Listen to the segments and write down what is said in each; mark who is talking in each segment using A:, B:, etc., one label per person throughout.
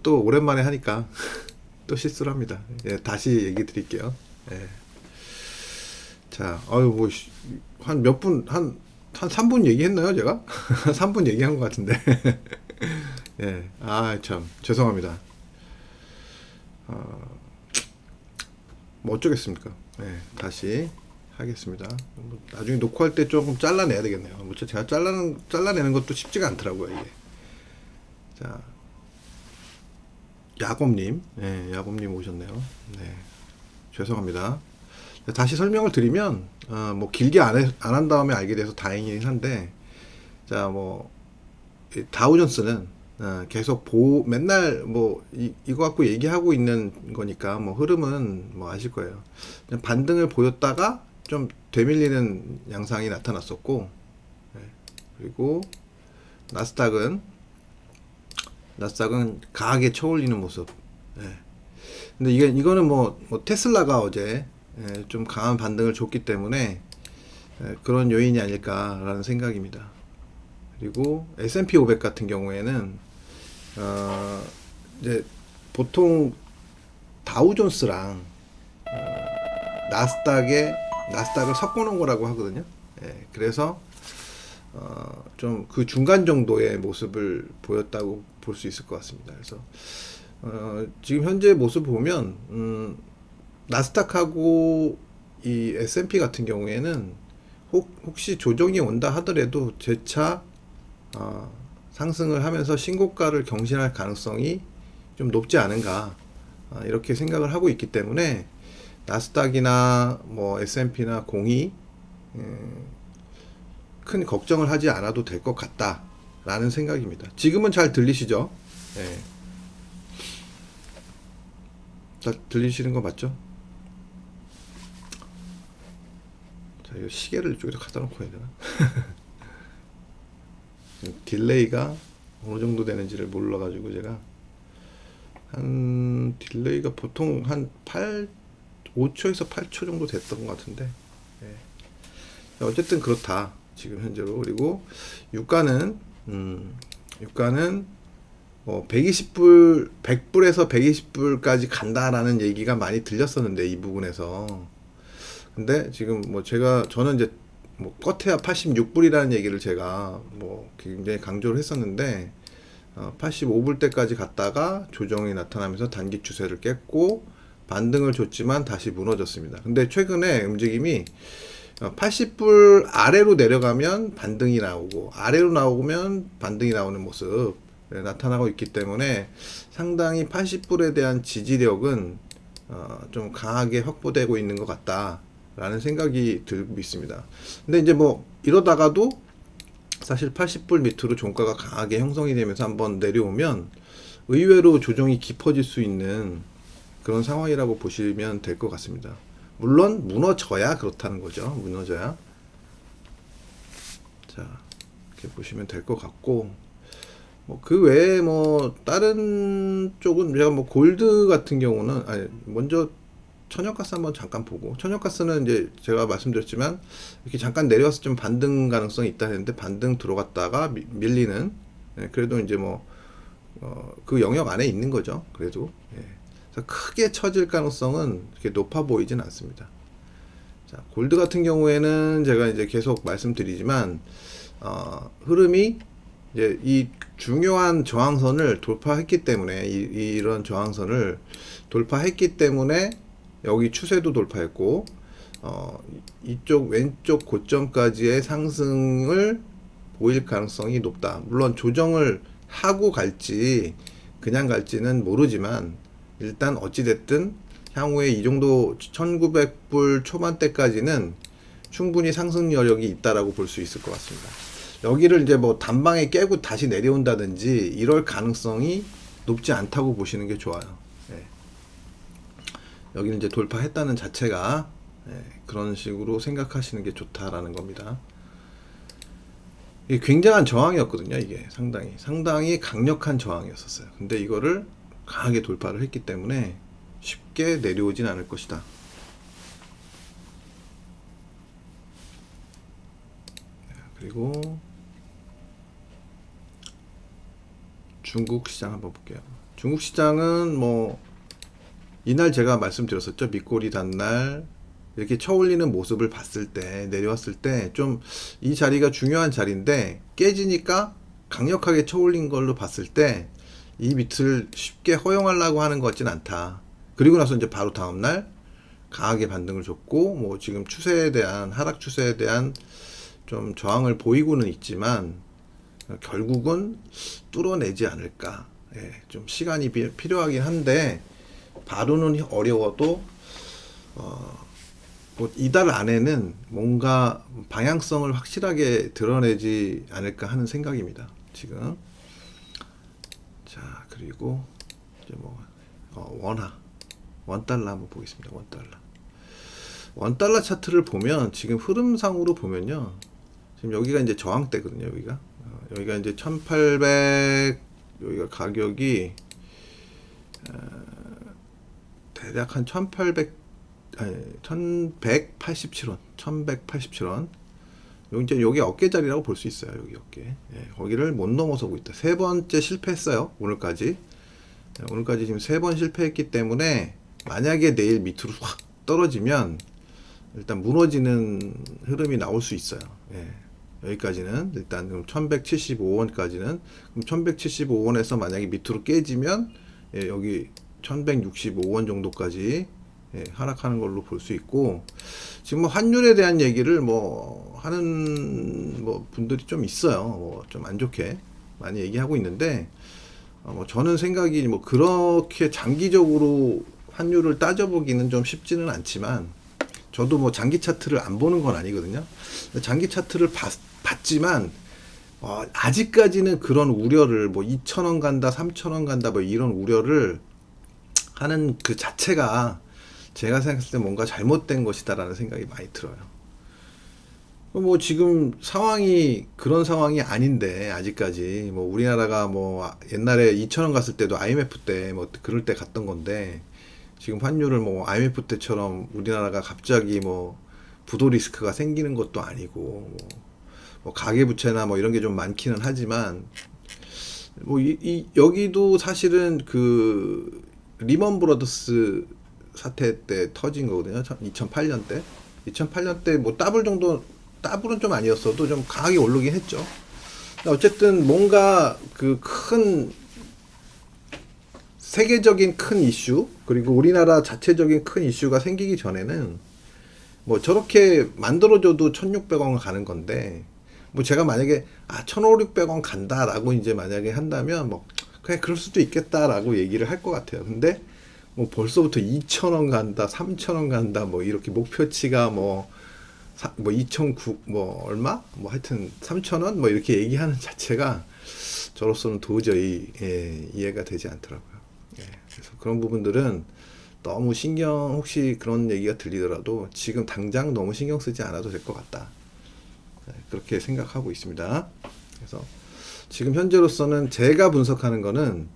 A: 또 오랜만에 하니까 또 실수를 합니다. 예, 다시 얘기 드릴게요. 예. 자, 한 몇 분, 한 3분 얘기했나요, 제가? 3분 얘기한 것 같은데. 예, 참, 죄송합니다. 뭐 어쩌겠습니까. 예, 다시 하겠습니다. 나중에 녹화할 때 조금 잘라내야 되겠네요. 제가 잘라내는 것도 쉽지가 않더라고요, 이게. 자, 야곱님, 네, 야곱님 오셨네요. 네, 죄송합니다. 다시 설명을 드리면, 뭐 길게 안 한 다음에 알게 돼서 다행이긴 한데, 자, 뭐 다우존스는 계속 맨날 뭐 이거 갖고 얘기하고 있는 거니까 뭐 흐름은 뭐 아실 거예요. 반등을 보였다가 좀 되밀리는 양상이 나타났었고, 네, 그리고 나스닥은 강하게 쳐올리는 모습. 예. 근데 이거는 뭐 테슬라가 어제 좀 강한 반등을 줬기 때문에 그런 요인이 아닐까라는 생각입니다. 그리고 S&P 500 같은 경우에는 이제 보통 다우존스랑 나스닥을 섞어놓은 거라고 하거든요. 예. 그래서 좀 그 중간 정도의 모습을 보였다고 볼 수 있을 것 같습니다. 그래서 지금 현재 모습 보면 나스닥하고 이 S&P 같은 경우에는 혹시 조정이 온다 하더라도 재차 상승을 하면서 신고가를 경신할 가능성이 좀 높지 않은가, 이렇게 생각을 하고 있기 때문에 나스닥이나 뭐 S&P나 공이 큰 걱정을 하지 않아도 될 것 같다라는 생각입니다. 지금은 잘 들리시죠? 네. 잘 들리시는 거 맞죠? 자, 이 시계를 이쪽에다 갖다 놓고 해야 되나? 딜레이가 어느 정도 되는지를 몰라가지고 제가 딜레이가 보통 한 5초에서 8초 정도 됐던 것 같은데, 네. 어쨌든 그렇다 지금 현재로. 그리고 유가는 120불, 100불에서 120불까지 간다라는 얘기가 많이 들렸었는데, 이 부분에서. 근데 지금 뭐 저는 이제 뭐 껏해야 86불이라는 얘기를 제가 뭐 굉장히 강조를 했었는데, 85불 때까지 갔다가 조정이 나타나면서 단기 추세를 깼고 반등을 줬지만 다시 무너졌습니다. 근데 최근에 움직임이 80불 아래로 내려가면 반등이 나오고 아래로 나오면 반등이 나오는 모습 나타나고 있기 때문에 상당히 80불에 대한 지지력은 좀 강하게 확보되고 있는 것 같다라는 생각이 들고 있습니다. 근데 이제 뭐 이러다가도 사실 80불 밑으로 종가가 강하게 형성이 되면서 한번 내려오면 의외로 조정이 깊어질 수 있는 그런 상황이라고 보시면 될 것 같습니다. 물론 무너져야 그렇다는 거죠. 무너져야. 자, 이렇게 보시면 될 것 같고, 뭐 그 외에 뭐 다른 쪽은 제가 뭐 골드 같은 경우는 먼저 천연가스 한번 잠깐 보고, 천연가스는 이제 제가 말씀드렸지만 이렇게 잠깐 내려와서 좀 반등 가능성이 있다 했는데 반등 들어갔다가 밀리는, 그래도 이제 뭐 그 영역 안에 있는 거죠. 그래도 그래서 크게 처질 가능성은 이렇게 높아 보이진 않습니다. 자, 골드 같은 경우에는 제가 이제 계속 말씀드리지만 흐름이 이제 이 중요한 저항선을 돌파했기 때문에 이런 저항선을 돌파했기 때문에 여기 추세도 돌파했고 이쪽 왼쪽 고점까지의 상승을 보일 가능성이 높다. 물론 조정을 하고 갈지 그냥 갈지는 모르지만 일단 어찌됐든 향후에 이 정도 1900불 초반대까지는 충분히 상승 여력이 있다라고 볼 수 있을 것 같습니다. 여기를 이제 뭐 단방에 깨고 다시 내려온다든지 이럴 가능성이 높지 않다고 보시는 게 좋아요. 여기는 이제 돌파했다는 자체가 그런 식으로 생각하시는 게 좋다라는 겁니다. 이게 굉장한 저항이었거든요. 이게 상당히 강력한 저항이었었어요. 근데 이거를 강하게 돌파를 했기 때문에 쉽게 내려오진 않을 것이다. 그리고 중국 시장 한번 볼게요. 중국 시장은 뭐 이날 제가 말씀드렸었죠. 밑꼬리 단날 이렇게 쳐올리는 모습을 봤을 때, 내려왔을 때 좀 이 자리가 중요한 자리인데 깨지니까 강력하게 쳐올린 걸로 봤을 때 이 밑을 쉽게 허용하려고 하는 것 같진 않다. 그리고 나서 이제 바로 다음날 강하게 반등을 줬고 뭐 지금 추세에 대한 하락 추세에 대한 좀 저항을 보이고는 있지만 결국은 뚫어내지 않을까. 좀 시간이 필요하긴 한데 바로는 어려워도 뭐 이달 안에는 뭔가 방향성을 확실하게 드러내지 않을까 하는 생각입니다. 지금. 자, 그리고 이제 뭐 원달러 한번 보겠습니다. 원달러 차트를 보면 지금 흐름상으로 보면요. 지금 여기가 이제 저항대거든요. 여기가 이제 1800 여기가 가격이 대략 한 1187원. 여기 어깨자리라고 볼 수 있어요. 여기 어깨. 거기를 못 넘어서고 있다. 세 번째 실패했어요. 오늘까지 지금 세 번 실패했기 때문에 만약에 내일 밑으로 확 떨어지면 일단 무너지는 흐름이 나올 수 있어요. 여기까지는 일단 1175원까지는 그럼 1175원에서 만약에 밑으로 깨지면 여기 1165원 정도까지 하락하는 걸로 볼 수 있고 지금 뭐 환율에 대한 얘기를 뭐 하는 뭐 분들이 좀 있어요. 뭐 좀 안 좋게 많이 얘기하고 있는데 뭐 저는 생각이 뭐 그렇게 장기적으로 환율을 따져보기는 좀 쉽지는 않지만 저도 뭐 장기 차트를 안 보는 건 아니거든요. 장기 차트를 봤지만 아직까지는 그런 우려를 뭐 2,000원 간다, 3,000원 간다 뭐 이런 우려를 하는 그 자체가 제가 생각했을 때 뭔가 잘못된 것이다라는 생각이 많이 들어요. 뭐 지금 상황이 그런 상황이 아닌데 아직까지 뭐 우리나라가 뭐 옛날에 2,000원 갔을 때도 IMF 때 뭐 그럴 때 갔던 건데 지금 환율을 뭐 IMF 때처럼 우리나라가 갑자기 뭐 부도 리스크가 생기는 것도 아니고 뭐 가계부채나 뭐 이런 게 좀 많기는 하지만 뭐 여기도 사실은 그 리먼 브러더스 사태 때 터진 거거든요. 2008년 때. 2008년 때 뭐 더블 정도, 더블은 좀 아니었어도 좀 강하게 오르긴 했죠. 어쨌든 뭔가 그 큰 세계적인 큰 이슈, 그리고 우리나라 자체적인 큰 이슈가 생기기 전에는 뭐 저렇게 만들어줘도 1,600원 가는 건데, 뭐 제가 만약에 1,500~600원 간다라고 이제 만약에 한다면 뭐 그래 그럴 수도 있겠다라고 얘기를 할 것 같아요. 근데 뭐 벌써부터 2,000원 간다, 3,000원 간다, 뭐 이렇게 목표치가 뭐 2,900 뭐 얼마? 뭐 하여튼 3,000원 뭐 이렇게 얘기하는 자체가 저로서는 도저히 이해가 되지 않더라고요. 그래서 그런 부분들은 너무 신경, 혹시 그런 얘기가 들리더라도 지금 당장 너무 신경 쓰지 않아도 될 것 같다. 그렇게 생각하고 있습니다. 그래서 지금 현재로서는 제가 분석하는 거는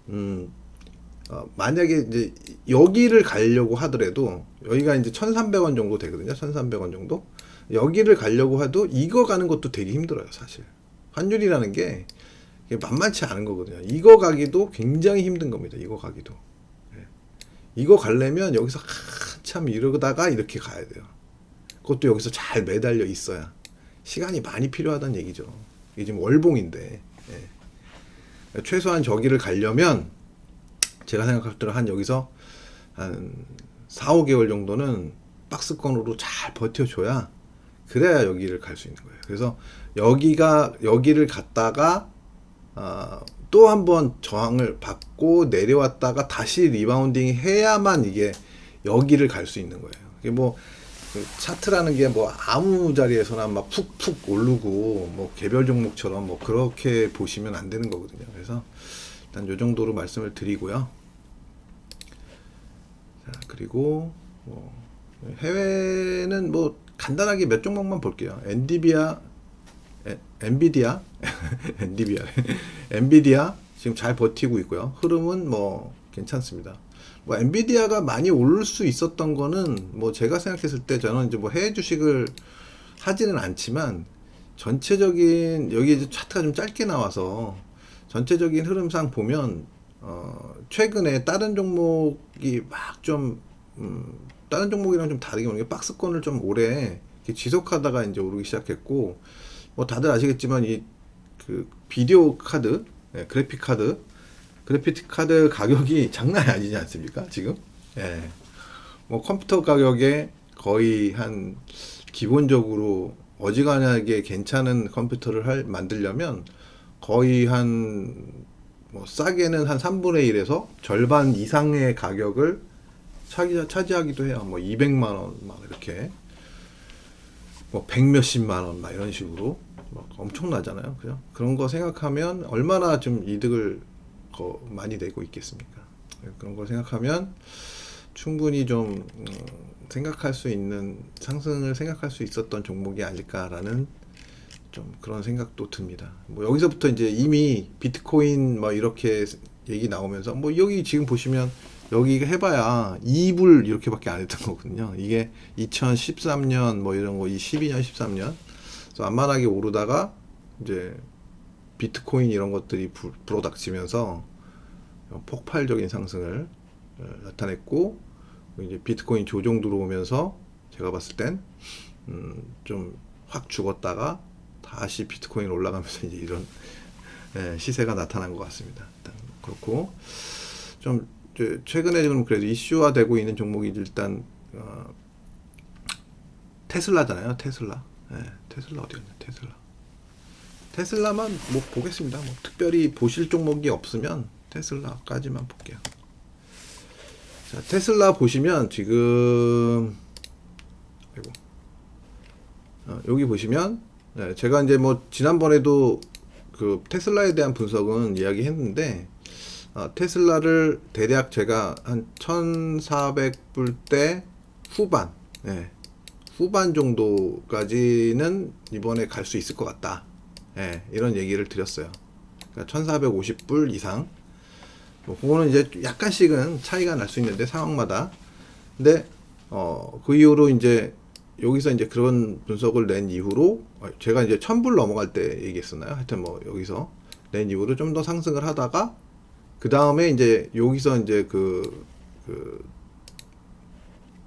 A: 만약에 이제 여기를 가려고 하더라도 여기가 이제 1,300원 정도 되거든요. 1,300원 정도. 여기를 가려고 해도 이거 가는 것도 되게 힘들어요, 사실. 환율이라는 게 만만치 않은 거거든요. 이거 가기도 굉장히 힘든 겁니다. 이거 가기도. 이거 가려면 여기서 한참 이러다가 이렇게 가야 돼요. 그것도 여기서 잘 매달려 있어야. 시간이 많이 필요하다는 얘기죠. 이게 지금 월봉인데. 최소한 저기를 가려면 제가 생각할 때는 한 여기서 한 4~5개월 정도는 박스권으로 잘 버텨줘야 그래야 여기를 갈 수 있는 거예요. 그래서 여기를 갔다가 또 한번 저항을 받고 내려왔다가 다시 리바운딩 해야만 이게 여기를 갈 수 있는 거예요. 이게 뭐 차트라는 게 뭐 아무 자리에서나 막 푹푹 오르고 뭐 개별 종목처럼 뭐 그렇게 보시면 안 되는 거거든요. 그래서 일단 요 정도로 말씀을 드리고요. 자, 그리고 뭐 해외는 뭐 간단하게 몇 종목만 볼게요. 엔비디아 엔비디아 지금 잘 버티고 있고요. 흐름은 뭐 괜찮습니다. 뭐 엔비디아가 많이 오를 수 있었던 거는 뭐 제가 생각했을 때 저는 이제 뭐 해외 주식을 하지는 않지만 전체적인 여기 이제 차트가 좀 짧게 나와서 전체적인 흐름상 보면 최근에 다른 종목이 막 좀 다른 종목이랑 좀 다르게 보는 게 박스권을 좀 오래 지속하다가 이제 오르기 시작했고, 뭐 다들 아시겠지만 이 그 비디오 카드, 그래픽 카드 가격이 장난이 아니지 않습니까? 지금? 뭐 컴퓨터 가격에 거의 한 기본적으로 어지간하게 괜찮은 컴퓨터를 만들려면 거의 한 뭐 싸게는 한 3분의 1에서 절반 이상의 가격을 차지하기도 해요. 뭐 200만 원 막 이렇게 뭐 100몇십만 원 막 이런 식으로 막 엄청나잖아요. 그죠? 그런 거 생각하면 얼마나 좀 이득을 많이 내고 있겠습니까? 그런 걸 생각하면 충분히 좀 생각할 수 있는 상승을 생각할 수 있었던 종목이 아닐까라는 좀 그런 생각도 듭니다. 뭐 여기서부터 이제 이미 비트코인 뭐 이렇게 얘기 나오면서 뭐 여기 지금 보시면 여기 해봐야 2불 이렇게밖에 안 했던 거거든요. 이게 2013년 뭐 이런 거, 12년, 13년 그래서 안만하게 오르다가 이제 비트코인 이런 것들이 불어닥치면서 폭발적인 상승을 나타냈고, 이제 비트코인 조정 들어오면서 제가 봤을 땐 좀 확 죽었다가 다시 비트코인 올라가면서 이제 이런 시세가 나타난 것 같습니다. 일단 그렇고 좀 최근에 좀 그래도 이슈화되고 있는 종목이 일단 테슬라잖아요. 테슬라 어디였냐? 테슬라만 뭐 보겠습니다. 뭐 특별히 보실 종목이 없으면 테슬라까지만 볼게요. 자, 테슬라 보시면 지금 여기 보시면 제가 이제 뭐 지난번에도 그 테슬라에 대한 분석은 이야기했는데 테슬라를 대략 제가 한 1,400불대 후반 후반 정도까지는 이번에 갈 수 있을 것 같다. 이런 얘기를 드렸어요. 그러니까 1,450불 이상. 뭐 그거는 이제 약간씩은 차이가 날 수 있는데 상황마다. 근데 그 이후로 이제 여기서 이제 그런 분석을 낸 이후로 제가 이제 1,000불 넘어갈 때 얘기했었나요? 하여튼 뭐 여기서 낸 이후로 좀 더 상승을 하다가 그 다음에 이제 여기서 이제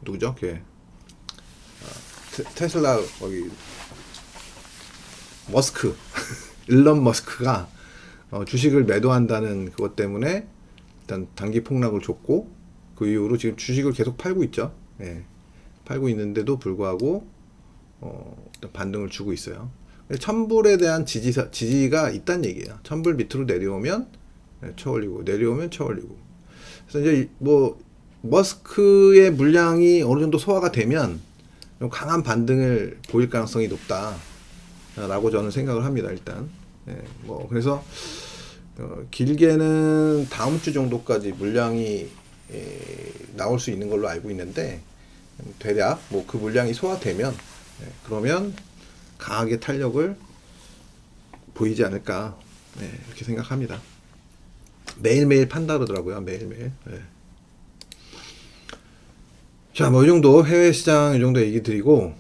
A: 누구죠? 테슬라 거기 머스크 일론 머스크가 주식을 매도한다는 그것 때문에 일단 단기 폭락을 줬고 그 이후로 지금 주식을 계속 팔고 있죠. 예. 팔고 있는데도 불구하고 일단 반등을 주고 있어요. 1000불에 대한 지지가 있다는 얘기예요. 1000불 밑으로 내려오면 쳐올리고 내려오면 쳐올리고. 그래서 이제 뭐 머스크의 물량이 어느 정도 소화가 되면 좀 강한 반등을 보일 가능성이 높다라고 저는 생각을 합니다. 일단 뭐 그래서 길게는 다음 주 정도까지 물량이 나올 수 있는 걸로 알고 있는데 대략 뭐 그 물량이 소화되면 그러면 강하게 탄력을 보이지 않을까 이렇게 생각합니다. 매일매일 판다 그러더라고요. 매일매일. 자, 뭐 이 정도 해외 시장 이 정도 얘기 드리고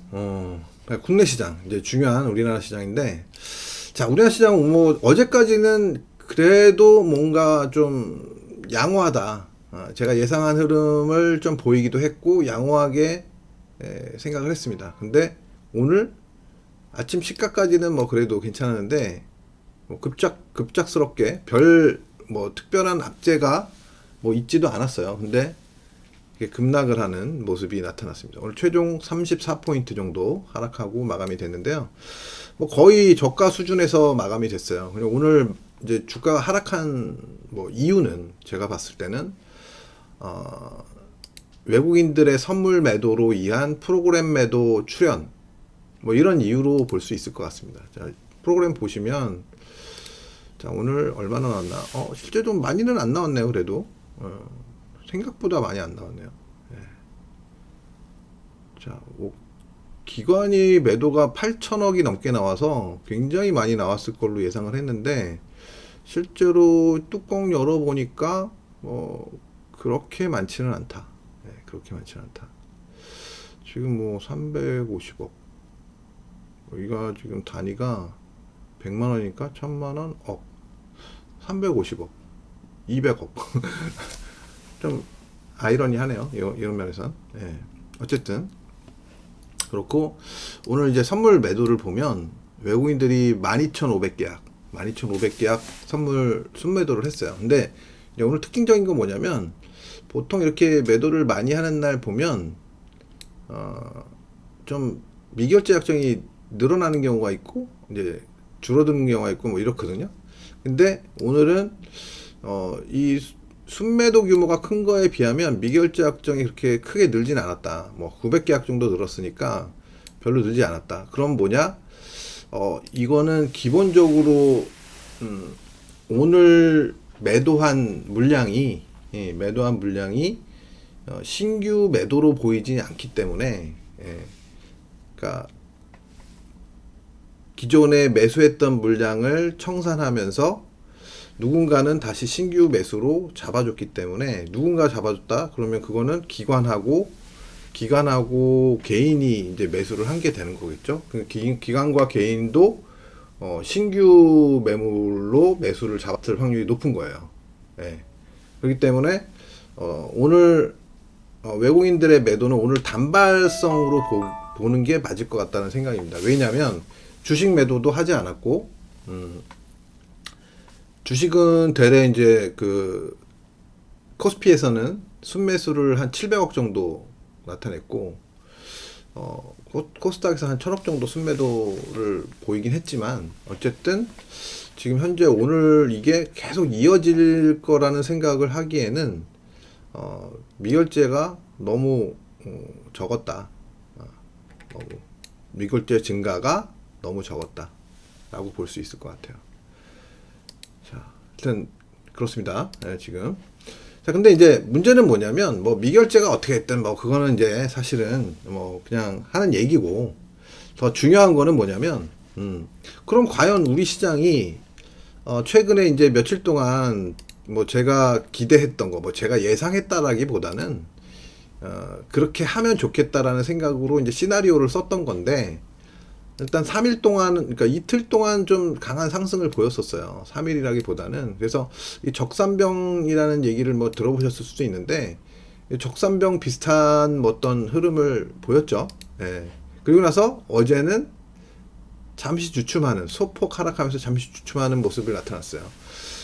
A: 국내 시장 이제 중요한 우리나라 시장인데 자, 우리나라 시장 뭐 어제까지는 그래도 뭔가 좀 양호하다. 제가 예상한 흐름을 좀 보이기도 했고 양호하게 생각을 했습니다. 근데 오늘 아침 시가까지는 뭐 그래도 괜찮았는데 뭐 급작스럽게 별 뭐 특별한 악재가 뭐 있지도 않았어요. 근데 이게 급락을 하는 모습이 나타났습니다. 오늘 최종 34포인트 정도 하락하고 마감이 됐는데요. 뭐 거의 저가 수준에서 마감이 됐어요. 그리고 오늘 이제 주가가 하락한 뭐 이유는 제가 봤을 때는 외국인들의 선물 매도로 의한 프로그램 매도 출현 뭐 이런 이유로 볼 수 있을 것 같습니다. 자, 프로그램 보시면 자, 오늘 얼마나 나왔나? 실제 좀 많이는 안 나왔네요. 그래도 생각보다 많이 안 나왔네요. 자, 기관이 매도가 8천억이 넘게 나와서 굉장히 많이 나왔을 걸로 예상을 했는데 실제로 뚜껑 열어보니까 그렇게 많지는 않다. 그렇게 많지는 않다. 지금 뭐 350억 여기가 지금 단위가 100만원이니까 1000만원 억 350억 200억 좀 아이러니하네요. 이런 면에선. 어쨌든 그렇고 오늘 이제 선물 매도를 보면 외국인들이 12,500계약 선물 순매도를 했어요. 근데 이제 오늘 특징적인 건 뭐냐면 보통 이렇게 매도를 많이 하는 날 보면 좀 미결제 약정이 늘어나는 경우가 있고 이제 줄어드는 경우가 있고 뭐 이렇거든요. 근데 오늘은 이 순매도 규모가 큰 거에 비하면 미결제 약정이 그렇게 크게 늘진 않았다. 뭐 900계약 정도 늘었으니까 별로 늘지 않았다. 그럼 뭐냐? 이거는 기본적으로 오늘 매도한 물량이 신규 매도로 보이지 않기 때문에 그러니까 기존에 매수했던 물량을 청산하면서 누군가는 다시 신규 매수로 잡아줬기 때문에 누군가 잡아줬다 그러면 그거는 기관하고 개인이 이제 매수를 한 게 되는 거겠죠. 기관과 개인도 신규 매물로 매수를 잡았을 확률이 높은 거예요. 그렇기 때문에 오늘 외국인들의 매도는 오늘 단발성으로 보는 게 맞을 것 같다는 생각입니다. 왜냐하면 주식 매도도 하지 않았고 주식은 대래 이제 그 코스피에서는 순매수를 한 700억 정도 나타냈고 코스닥에서 한 1000억 정도 순매도를 보이긴 했지만 어쨌든 지금 현재 오늘 이게 계속 이어질 거라는 생각을 하기에는 미결제가 너무 적었다. 미결제 증가가 너무 적었다 라고 볼 수 있을 것 같아요. 자, 일단 그렇습니다. 지금 자, 근데 이제 문제는 뭐냐면 뭐 미결제가 어떻게 했든 뭐 그거는 이제 사실은 뭐 그냥 하는 얘기고 더 중요한 거는 뭐냐면 그럼 과연 우리 시장이 최근에 이제 며칠 동안 뭐 제가 기대했던 거 뭐 제가 예상했다라기보다는 그렇게 하면 좋겠다라는 생각으로 이제 시나리오를 썼던 건데 일단 3일 동안, 그러니까 이틀 동안 좀 강한 상승을 보였었어요. 3일이라기보다는. 그래서 이 적산병이라는 얘기를 뭐 들어보셨을 수도 있는데, 이 적산병 비슷한 뭐 어떤 흐름을 보였죠. 예. 그리고 나서 어제는 잠시 주춤하는, 소폭 하락하면서 잠시 주춤하는 모습이 나타났어요.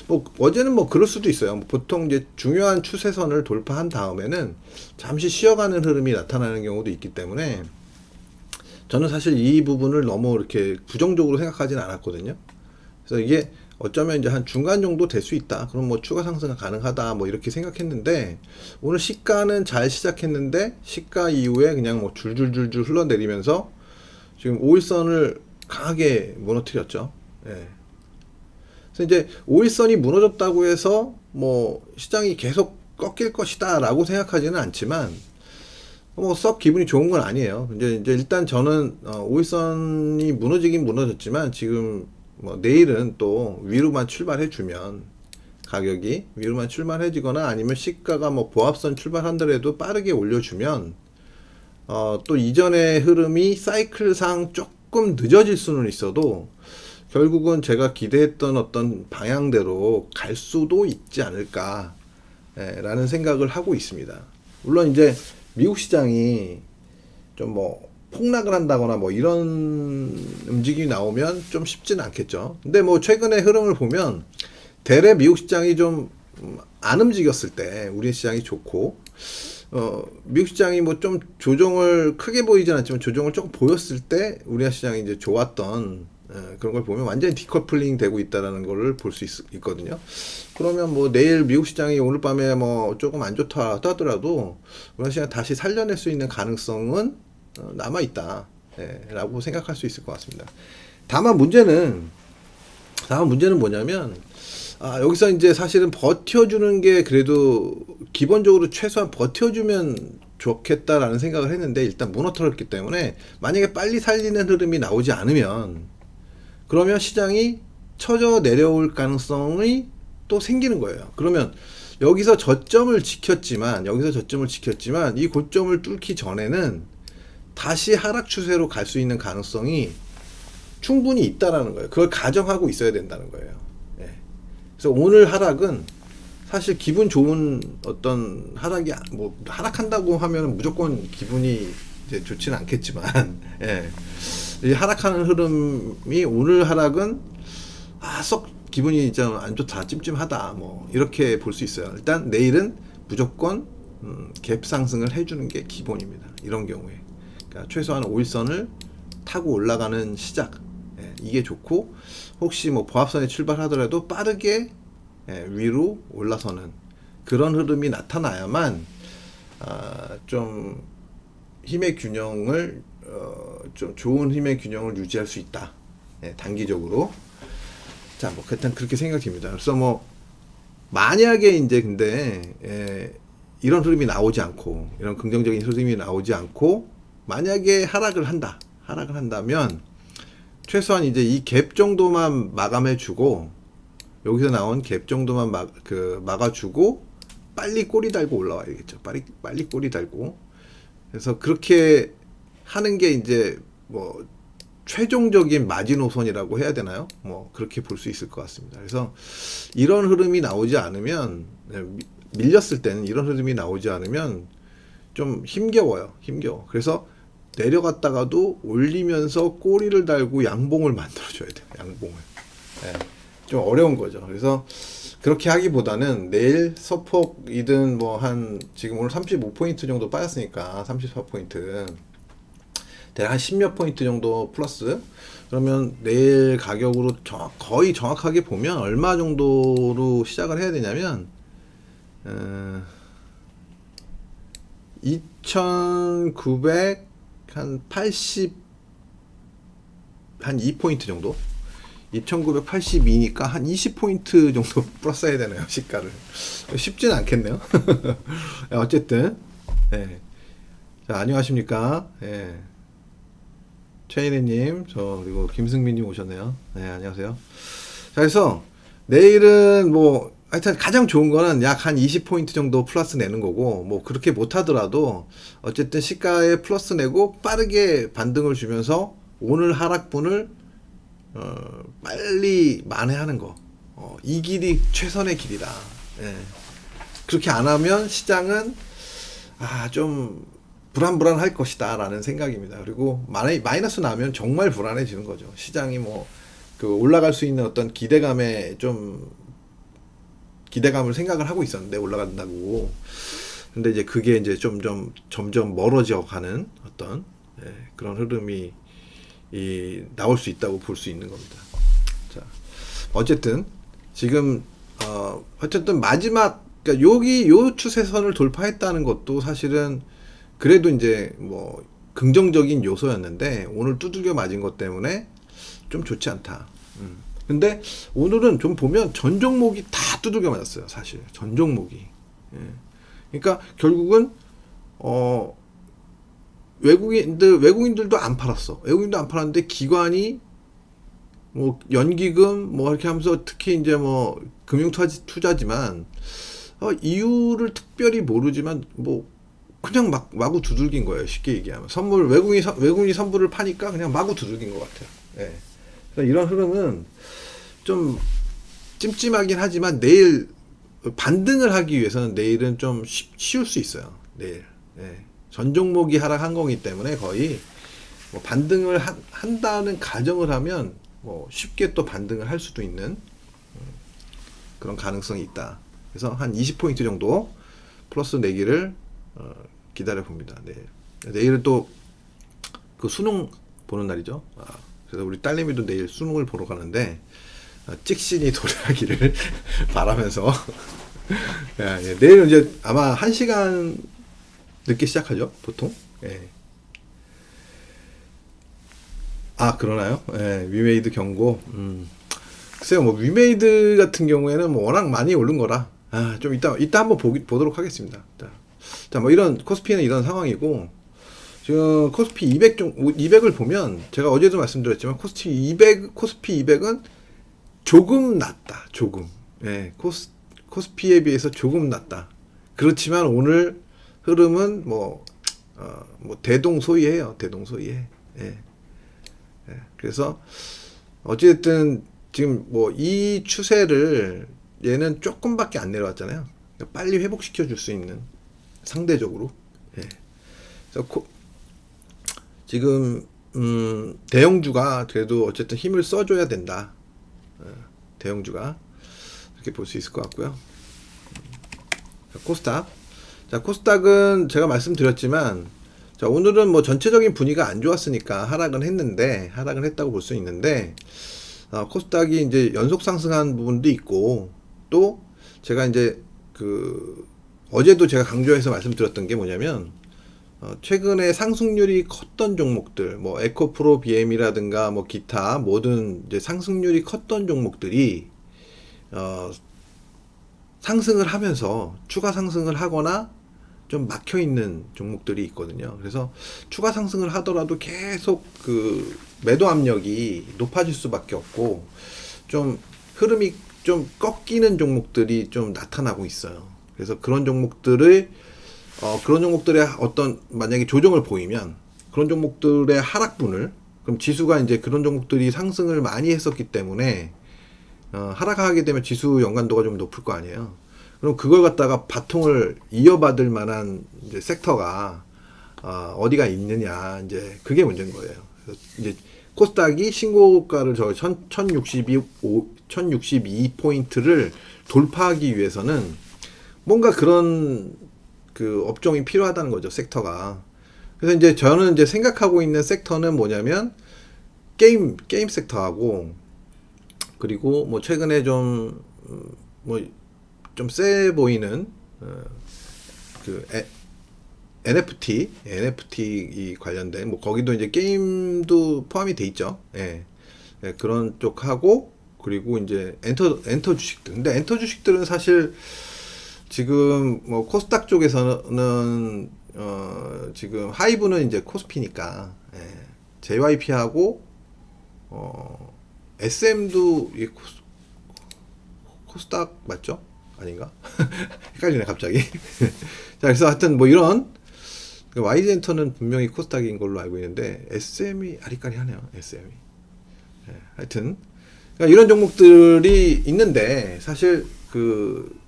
A: 뭐 어제는 뭐 그럴 수도 있어요. 보통 이제 중요한 추세선을 돌파한 다음에는 잠시 쉬어가는 흐름이 나타나는 경우도 있기 때문에 저는 사실 이 부분을 너무 이렇게 부정적으로 생각하지는 않았거든요. 그래서 이게 어쩌면 이제 한 중간 정도 될 수 있다. 그럼 뭐 추가 상승은 가능하다. 뭐 이렇게 생각했는데 오늘 시가는 잘 시작했는데 시가 이후에 그냥 뭐 줄줄줄줄 흘러내리면서 지금 5일선을 강하게 무너뜨렸죠. 예. 그래서 이제 5일선이 무너졌다고 해서 뭐 시장이 계속 꺾일 것이다 라고 생각하지는 않지만 뭐 썩 기분이 좋은 건 아니에요. 이제 일단 저는 5일선이 무너지긴 무너졌지만 지금 뭐 내일은 또 위로만 출발해 주면 가격이 위로만 출발해지거나 아니면 시가가 뭐 보합선 출발한더라도 빠르게 올려주면 또 이전의 흐름이 사이클상 조금 늦어질 수는 있어도 결국은 제가 기대했던 어떤 방향대로 갈 수도 있지 않을까 라는 생각을 하고 있습니다. 물론 이제 미국 시장이 좀 뭐 폭락을 한다거나 뭐 이런 움직임이 나오면 좀 쉽지는 않겠죠. 근데 뭐 최근의 흐름을 보면 대래 미국 시장이 좀 안 움직였을 때 우리 시장이 좋고 미국 시장이 뭐 좀 조정을 크게 보이진 않지만 조정을 조금 보였을 때 우리나라 시장이 이제 좋았던 그런 걸 보면 완전히 디커플링 되고 있다라는 거를 볼 수 있거든요. 그러면 뭐 내일 미국 시장이 오늘 밤에 뭐 조금 안 좋다 하더라도 우리나라 시장 다시 살려낼 수 있는 가능성은 남아 있다. 라고 생각할 수 있을 것 같습니다. 다만 문제는 뭐냐면 여기서 이제 사실은 버텨주는 게 그래도 기본적으로 최소한 버텨주면 좋겠다라는 생각을 했는데 일단 무너뜨렸기 때문에 만약에 빨리 살리는 흐름이 나오지 않으면 그러면 시장이 쳐져 내려올 가능성이 또 생기는 거예요. 그러면 여기서 저점을 지켰지만 이 고점을 뚫기 전에는 다시 하락 추세로 갈 수 있는 가능성이 충분히 있다라는 거예요. 그걸 가정하고 있어야 된다는 거예요. 그래서 오늘 하락은 사실 기분 좋은 어떤 하락이 뭐 하락한다고 하면 무조건 기분이 이제 좋지는 않겠지만 이 하락하는 흐름이 오늘 하락은 썩 기분이 좀 안 좋다 찜찜하다 뭐 이렇게 볼 수 있어요. 일단 내일은 무조건 갭 상승을 해주는 게 기본입니다. 이런 경우에 그러니까 최소한 5일선을 타고 올라가는 시작 이게 좋고 혹시 뭐 보합선에 출발하더라도 빠르게 위로 올라서는 그런 흐름이 나타나야만 좀 힘의 균형을 좀 좋은 힘의 균형을 유지할 수 있다. 단기적으로. 자, 뭐 일단 그렇게 생각됩니다. 그래서 뭐 만약에 이제 근데 이런 흐름이 나오지 않고 이런 긍정적인 흐름이 나오지 않고 만약에 하락을 한다면 최소한 이제 이 갭 정도만 마감해주고 여기서 나온 갭 정도만 막아주고 빨리 꼬리 달고 올라와야겠죠. 빨리 꼬리 달고. 그래서 그렇게 하는 게 이제 뭐 최종적인 마지노선이라고 해야 되나요? 뭐 그렇게 볼 수 있을 것 같습니다. 그래서 이런 흐름이 나오지 않으면 밀렸을 때는 이런 흐름이 나오지 않으면 좀 힘겨워요. 그래서 내려갔다가도 올리면서 꼬리를 달고 양봉을 만들어줘야 돼요. 양봉을. 좀 어려운 거죠. 그래서 그렇게 하기보다는 내일 소폭이든 뭐 지금 오늘 35포인트 정도 빠졌으니까 34포인트 대략 한 10몇 포인트 정도 플러스 그러면 내일 가격으로 거의 정확하게 보면 얼마 정도로 시작을 해야 되냐면 2900 한 80 한 2포인트 정도 2982니까 한 20포인트 정도 플러스 해야 되나요 시가를 쉽지는 않겠네요. 어쨌든 자 안녕하십니까 최인혜님 그리고 김승민님 오셨네요. 안녕하세요. 자 그래서 내일은 뭐 하여튼 가장 좋은 거는 약 한 20포인트 정도 플러스 내는 거고 뭐 그렇게 못하더라도 어쨌든 시가에 플러스 내고 빠르게 반등을 주면서 오늘 하락분을 빨리 만회하는 거. 이 길이 최선의 길이다. 예. 그렇게 안 하면 시장은 좀 불안불안할 것이다 라는 생각입니다. 그리고 마이너스 나면 정말 불안해지는 거죠. 시장이 올라갈 수 있는 어떤 기대감을 생각을 하고 있었는데 올라간다고. 근데 이제 그게 이제 점점 멀어져 가는 어떤 그런 흐름이 나올 수 있다고 볼 수 있는 겁니다. 자, 어쨌든 지금 어쨌든 마지막, 그러니까 요 추세선을 돌파했다는 것도 사실은 그래도 이제 뭐 긍정적인 요소였는데 오늘 두들겨 맞은 것 때문에 좀 좋지 않다. 근데 오늘은 좀 보면 전 종목이 다 두들겨 맞았어요. 사실 전 종목이. 그러니까 결국은 외국인들도 안 팔았어. 외국인도 안 팔았는데 기관이 뭐 연기금 뭐 이렇게 하면서 특히 이제 뭐 금융 투자지만 이유를 특별히 모르지만 뭐 그냥 마구 두들긴 거예요. 쉽게 얘기하면 외국인이 선물을 파니까 그냥 마구 두들긴 것 같아요. 예. 그래서 이런 흐름은 좀 찜찜하긴 하지만 내일 반등을 하기 위해서는 내일은 좀 쉬울 수 있어요. 내일. 예. 전 종목이 하락한 거기 때문에 거의 뭐 반등을 한다는 가정을 하면 뭐 쉽게 또 반등을 할 수도 있는 그런 가능성이 있다. 그래서 한 20포인트 정도 플러스 내기를 기다려 봅니다. 내일은 또 그 수능 보는 날이죠. 그래서 우리 딸내미도 내일 수능을 보러 가는데 찍신이 도래하기를 바라면서 내일은 이제 아마 1시간 늦게 시작하죠, 보통. 예. 그러나요? 예, 위메이드 경고. 글쎄요, 뭐 위메이드 같은 경우에는 뭐 워낙 많이 오른 거라 좀 이따 한번 보도록 하겠습니다. 자, 뭐 이런 코스피는 이런 상황이고, 지금 코스피 200을 보면 제가 어제도 말씀드렸지만 코스피 200은 조금 낮다. 조금. 예, 코스피에 비해서 조금 낮다. 그렇지만 오늘 흐름은 뭐 대동소이해요. 대동소이해. 예. 그래서 어쨌든 지금 뭐 이 추세를 얘는 조금밖에 안 내려왔잖아요. 그러니까 빨리 회복시켜 줄 수 있는 상대적으로. 예. 그래서 지금 대형주가 그래도 어쨌든 힘을 써줘야 된다. 대형주가 이렇게 볼 수 있을 것 같고요. 코스닥. 자, 코스닥은 제가 말씀드렸지만, 자, 오늘은 뭐 전체적인 분위기가 안 좋았으니까 하락은 했다고 볼 수 있는데, 코스닥이 이제 연속 상승한 부분도 있고, 또 제가 이제 어제도 제가 강조해서 말씀드렸던 게 뭐냐면, 최근에 상승률이 컸던 종목들, 뭐 에코프로 BM이라든가 뭐 기타 모든 이제 상승률이 컸던 종목들이 상승을 하면서 추가 상승을 하거나 좀 막혀 있는 종목들이 있거든요. 그래서 추가 상승을 하더라도 계속 매도 압력이 높아질 수밖에 없고, 좀 흐름이 좀 꺾이는 종목들이 좀 나타나고 있어요. 그래서 그런 종목들의 어떤 만약에 조정을 보이면 그런 종목들의 하락분을, 그럼 지수가 이제 그런 종목들이 상승을 많이 했었기 때문에 하락하게 되면 지수 연관도가 좀 높을 거 아니에요. 그럼 그걸 갖다가 바통을 이어받을 만한 이제 섹터가 어디가 있느냐, 이제 그게 문제인 거예요. 그래서 이제 코스닥이 신고가를 1062포인트를 돌파하기 위해서는 뭔가 그런 업종이 필요하다는 거죠, 섹터가. 그래서 이제 저는 이제 생각하고 있는 섹터는 뭐냐면 게임 섹터하고, 그리고 뭐 최근에 좀 세 보이는 NFT 관련된 뭐 거기도 이제 게임도 포함이 돼 있죠. 예. 그런 쪽하고, 그리고 이제 엔터 주식들. 근데 엔터 주식들은 사실 지금 뭐 코스닥 쪽에서는 지금 하이브는 이제 코스피니까, JYP하고 SM도 코스닥 맞죠? 아닌가? 헷갈리네 갑자기. 자, 그래서 하여튼 뭐 이런 YG엔터는 분명히 코스닥인 걸로 알고 있는데 SM이 아리까리하네요. SM이. 예, 하여튼 그러니까 이런 종목들이 있는데 사실 그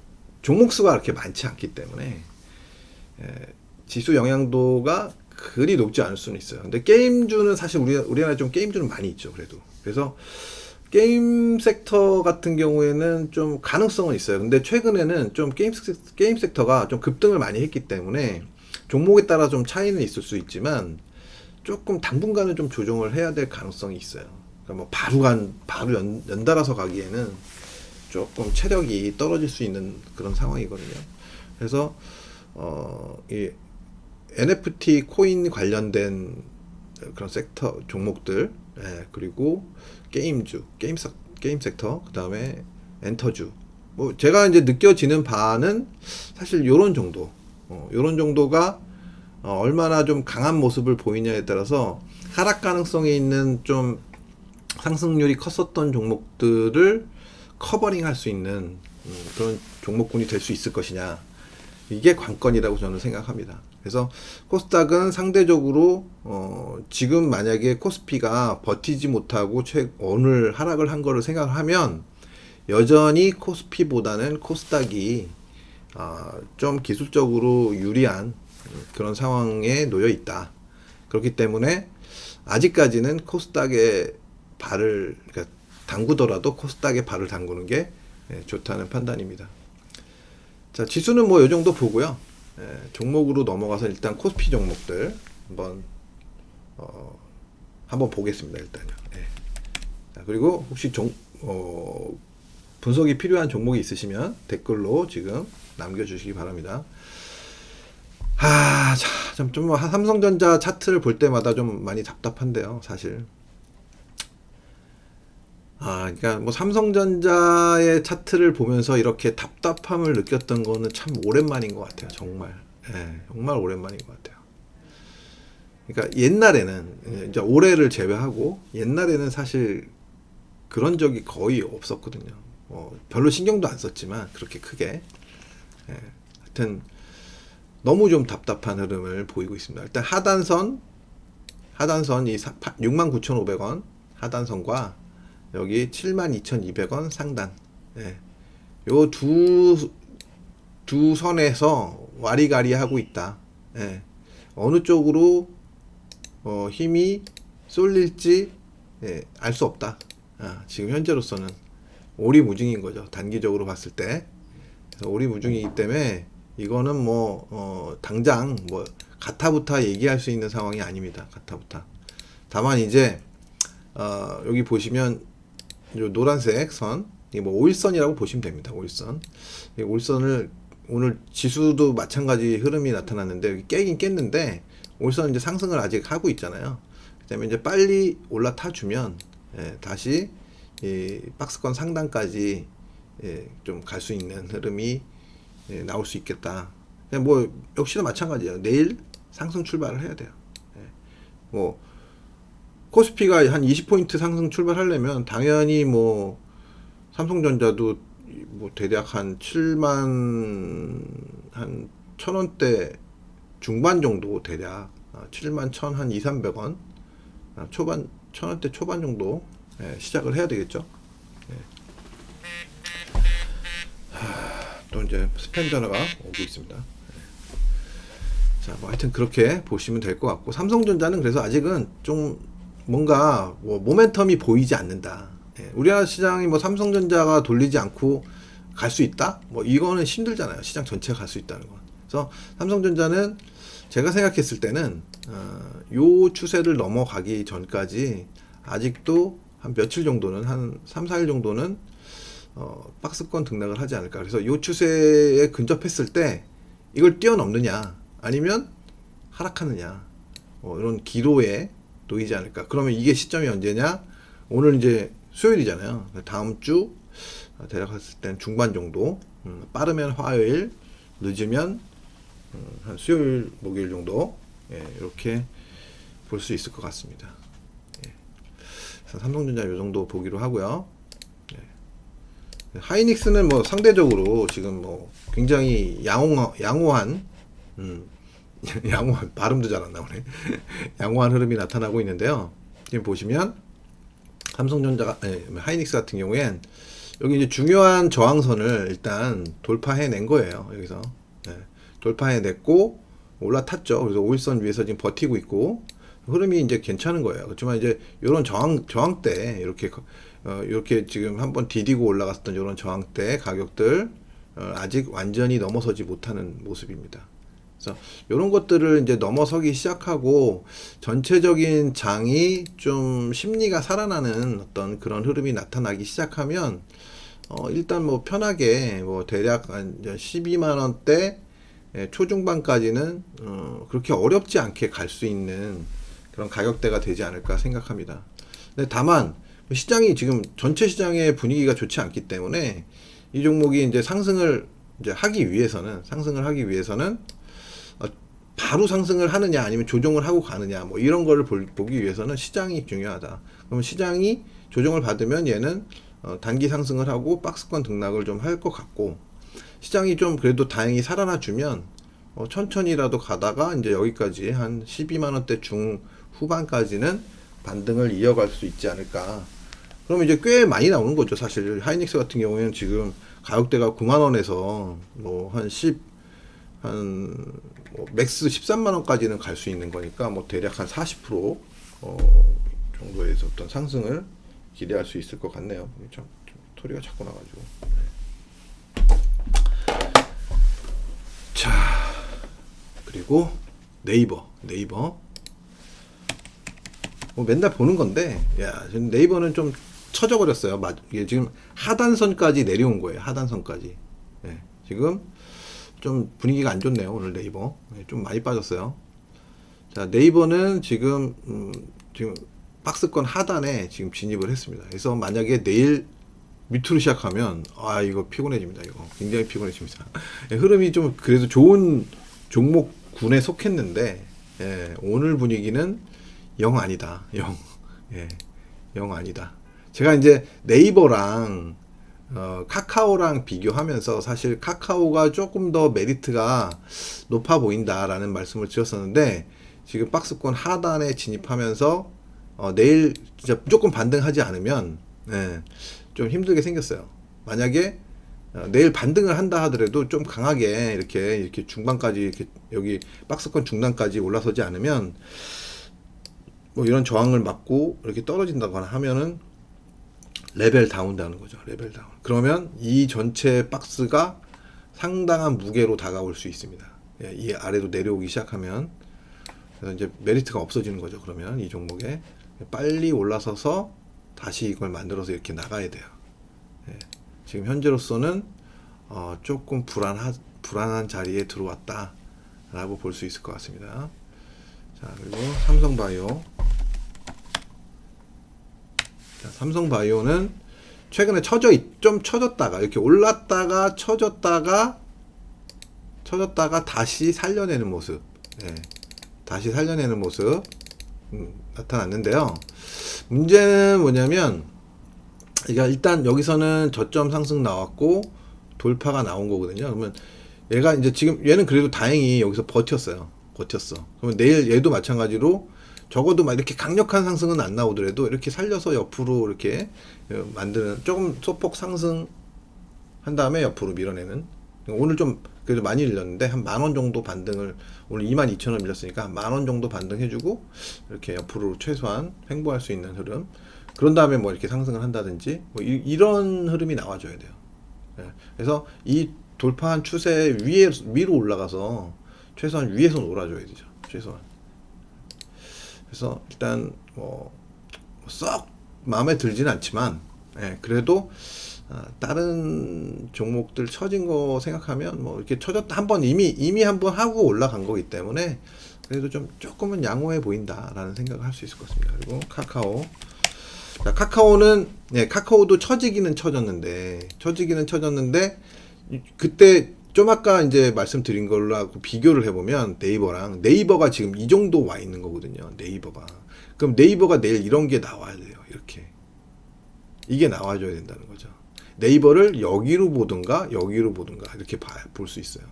A: 종목 수가 그렇게 많지 않기 때문에 예, 지수 영향도가 그리 높지 않을 수는 있어요. 근데 게임주는 사실 우리나라에 좀 게임주는 많이 있죠. 그래도 그래서 게임 섹터 같은 경우에는 좀 가능성은 있어요. 근데 최근에는 좀 게임 섹터가 좀 급등을 많이 했기 때문에 종목에 따라 좀 차이는 있을 수 있지만 조금 당분간은 좀 조정을 해야 될 가능성이 있어요. 그러니까 뭐 바로 연달아서 가기에는 조금 체력이 떨어질 수 있는 그런 상황이거든요. 그래서 이 NFT 코인 관련된 그런 섹터 종목들, 예, 그리고 게임 섹터, 그 다음에 엔터주. 뭐 제가 이제 느껴지는 바는 사실 요런 정도, 요런 정도가 얼마나 좀 강한 모습을 보이냐에 따라서 하락 가능성이 있는 좀 상승률이 컸었던 종목들을 커버링 할 수 있는 그런 종목군이 될 수 있을 것이냐. 이게 관건이라고 저는 생각합니다. 그래서 코스닥은 상대적으로 지금 만약에 코스피가 버티지 못하고 오늘 하락을 한 거를 생각하면 여전히 코스피보다는 코스닥이 좀 기술적으로 유리한 그런 상황에 놓여 있다. 그렇기 때문에 아직까지는 코스닥에 발을 그러니까 담그더라도 코스닥에 발을 담그는 게 좋다는 판단입니다. 자, 지수는 뭐 이 정도 보고요. 종목으로 넘어가서 일단 코스피 종목들 한번 보겠습니다. 일단요. 자, 그리고 혹시 분석이 필요한 종목이 있으시면 댓글로 지금 남겨주시기 바랍니다. 좀 삼성전자 차트를 볼 때마다 좀 많이 답답한데요, 사실. 그러니까 뭐 삼성전자의 차트를 보면서 이렇게 답답함을 느꼈던 거는 참 오랜만인 것 같아요. 정말. 정말 오랜만인 것 같아요. 그러니까 옛날에는 이제 올해를 제외하고 옛날에는 사실 그런 적이 거의 없었거든요. 별로 신경도 안 썼지만 그렇게 크게. 하여튼 너무 좀 답답한 흐름을 보이고 있습니다. 일단 하단선 이 69,500원 하단선과 여기 72,200원 상단. 요 두 선에서 와리가리 하고 있다. 어느 쪽으로 힘이 쏠릴지 알 수 없다. 지금 현재로서는 오리무중인 거죠. 단기적으로 봤을 때. 그래서 오리무중이기 때문에 이거는 뭐 당장 뭐 가타부타 얘기할 수 있는 상황이 아닙니다. 가타부타. 다만 이제 여기 보시면 요 노란색 선, 이게 뭐 5일선이라고 보시면 됩니다. 5일선. 5일선을 오늘 지수도 마찬가지 흐름이 나타났는데 여기 깨긴 깼는데 5일선 이제 상승을 아직 하고 있잖아요. 그다음에 이제 빨리 올라타 주면 다시 이 박스권 상단까지 좀 갈 수 있는 흐름이 나올 수 있겠다. 그냥 뭐 역시나 마찬가지예요. 내일 상승 출발을 해야 돼요. 뭐 코스피가 한 20포인트 상승 출발하려면 당연히 뭐 삼성전자도 뭐 대략 한 7만 한 1,000원대 중반 정도 대략 7만 1,000 한 2,300원 초반 1,000원대 초반 정도 시작을 해야 되겠죠. 또 이제 스팸 전화가 오고 있습니다. 자, 뭐 하여튼 그렇게 보시면 될 것 같고 삼성전자는 그래서 아직은 좀 뭔가 뭐 모멘텀이 보이지 않는다. 우리나라 시장이 뭐 삼성전자가 돌리지 않고 갈 수 있다? 뭐 이거는 힘들잖아요. 시장 전체가 갈 수 있다는 건. 그래서 삼성전자는 제가 생각했을 때는 요 추세를 넘어가기 전까지 아직도 한 며칠 정도는 한 3, 4일 정도는 박스권 등락을 하지 않을까. 그래서 요 추세에 근접했을 때 이걸 뛰어넘느냐 아니면 하락하느냐 이런 기로에 놓이지 않을까. 그러면 이게 시점이 언제냐? 오늘 이제 수요일이잖아요. 다음 주 대략 했을 땐 중반 정도, 빠르면 화요일, 늦으면 한 수요일, 목요일 정도 이렇게 볼 수 있을 것 같습니다. 그래서 삼성전자 이 정도 보기로 하고요. 하이닉스는 뭐 상대적으로 지금 뭐 굉장히 양호한 양호한, 발음도 잘 안 나오네. 양호한 흐름이 나타나고 있는데요. 지금 보시면 삼성전자가, 하이닉스 같은 경우엔 여기 이제 중요한 저항선을 일단 돌파해낸 거예요. 여기서 돌파해냈고 올라탔죠. 그래서 5일선 위에서 지금 버티고 있고 흐름이 이제 괜찮은 거예요. 그렇지만 이제 이런 저항대 이렇게 지금 한번 디디고 올라갔었던 이런 저항대 가격들 아직 완전히 넘어서지 못하는 모습입니다. 그래서 이런 것들을 이제 넘어서기 시작하고 전체적인 장이 좀 심리가 살아나는 어떤 그런 흐름이 나타나기 시작하면 일단 뭐 편하게 뭐 대략 한 12만 원대 초중반까지는 그렇게 어렵지 않게 갈 수 있는 그런 가격대가 되지 않을까 생각합니다. 근데 다만 시장이 지금 전체 시장의 분위기가 좋지 않기 때문에 이 종목이 이제 상승을 하기 위해서는 바로 상승을 하느냐 아니면 조정을 하고 가느냐 뭐 이런 거를 보기 위해서는 시장이 중요하다. 그러면 시장이 조정을 받으면 얘는 단기 상승을 하고 박스권 등락을 좀 할 것 같고, 시장이 좀 그래도 다행히 살아나 주면 천천히라도 가다가 이제 여기까지 한 12만 원대 중후반까지는 반등을 이어갈 수 있지 않을까. 그러면 이제 꽤 많이 나오는 거죠. 사실 하이닉스 같은 경우에는 지금 가격대가 9만 원에서 뭐 뭐 맥스 13만 원까지는 갈 수 있는 거니까 뭐 대략 한 40% 정도의 어떤 상승을 기대할 수 있을 것 같네요. 좀 소리가 자꾸 나가지고. 자, 그리고 네이버 뭐 맨날 보는 건데, 야, 네이버는 좀 처져버렸어요. 이게 지금 하단선까지 내려온 거예요. 하단선까지. 네, 지금 좀 분위기가 안 좋네요. 오늘 네이버. 좀 많이 빠졌어요. 자, 네이버는 지금 박스권 하단에 지금 진입을 했습니다. 그래서 만약에 내일 밑으로 시작하면 이거 피곤해집니다. 이거 굉장히 피곤해집니다. 흐름이 좀 그래도 좋은 종목군에 속했는데 오늘 분위기는 영 아니다. 영 아니다. 제가 이제 네이버랑 카카오랑 비교하면서 사실 카카오가 조금 더 메리트가 높아 보인다라는 말씀을 드렸었는데, 지금 박스권 하단에 진입하면서 내일 진짜 무조건 반등하지 않으면 좀 힘들게 생겼어요. 만약에 내일 반등을 한다 하더라도 좀 강하게 이렇게 중반까지 이렇게 여기 박스권 중단까지 올라서지 않으면 뭐 이런 저항을 맞고 이렇게 떨어진다거나 하면은 레벨 다운되는 거죠. 레벨 다운. 그러면 이 전체 박스가 상당한 무게로 다가올 수 있습니다. 이 아래로 내려오기 시작하면, 그래서 이제 메리트가 없어지는 거죠. 그러면 이 종목에 빨리 올라서서 다시 이걸 만들어서 이렇게 나가야 돼요. 지금 현재로서는 조금 불안한 자리에 들어왔다라고 볼 수 있을 것 같습니다. 자, 그리고 삼성바이오. 자, 삼성바이오는 최근에 좀 처졌다가 이렇게 올랐다가 처졌다가 다시 살려내는 모습, 다시 살려내는 모습 나타났는데요. 문제는 뭐냐면, 그러니까 일단 여기서는 저점 상승 나왔고 돌파가 나온 거거든요. 그러면 얘가 이제 지금 얘는 그래도 다행히 여기서 버텼어. 그러면 내일 얘도 마찬가지로 적어도 막 이렇게 강력한 상승은 안 나오더라도 이렇게 살려서 옆으로 이렇게 만드는, 조금 소폭 상승 한 다음에 옆으로 밀어내는. 오늘 좀 그래도 많이 밀렸는데 한 10,000원 정도 반등을, 오늘 22,000원 밀렸으니까 10,000원 정도 반등해주고 이렇게 옆으로 최소한 횡보할 수 있는 흐름. 그런 다음에 뭐 이렇게 상승을 한다든지 뭐 이런 흐름이 나와줘야 돼요. 그래서 이 돌파한 추세 위로 올라가서 최소한 위에서 놀아줘야 되죠. 최소한. 그래서 일단 썩 마음에 들지는 않지만 그래도 다른 종목들 처진 거 생각하면 뭐 이렇게 처졌다 한번 이미 한번 하고 올라간 거기 때문에 그래도 좀 조금은 양호해 보인다라는 생각을 할 수 있을 것 같습니다. 그리고 카카오. 자, 카카오는 카카오도 처지기는 처졌는데 그때 좀 아까 이제 말씀드린 걸로 하고 비교를 해보면 네이버가 지금 이 정도 와 있는 거거든요. 네이버가. 그럼 네이버가 내일 이런 게 나와야 돼요. 이게 나와줘야 된다는 거죠. 네이버를 여기로 보든가 이렇게 볼 수 있어요.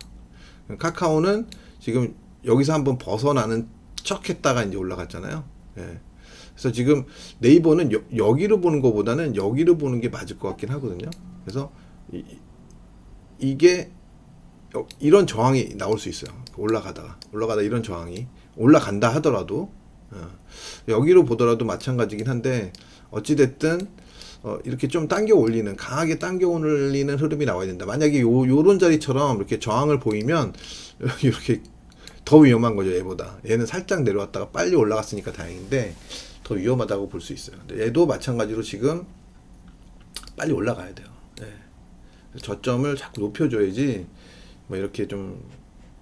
A: 카카오는 지금 여기서 한번 벗어나는 척 했다가 이제 올라갔잖아요. 예. 그래서 지금 네이버는 여기로 보는 것보다는 여기로 보는 게 맞을 것 같긴 하거든요. 그래서 이게 이런 저항이 나올 수 있어요. 올라가다 이런 저항이 올라간다 하더라도 여기로 보더라도 마찬가지긴 한데 어찌됐든 이렇게 좀 당겨 올리는, 강하게 당겨 올리는 흐름이 나와야 된다. 만약에 요런 자리처럼 이렇게 저항을 보이면 이렇게 더 위험한 거죠. 얘보다. 얘는 살짝 내려왔다가 빨리 올라갔으니까 다행인데 더 위험하다고 볼 수 있어요. 근데 얘도 마찬가지로 지금 빨리 올라가야 돼요. 네. 저점을 자꾸 높여줘야지 뭐 이렇게 좀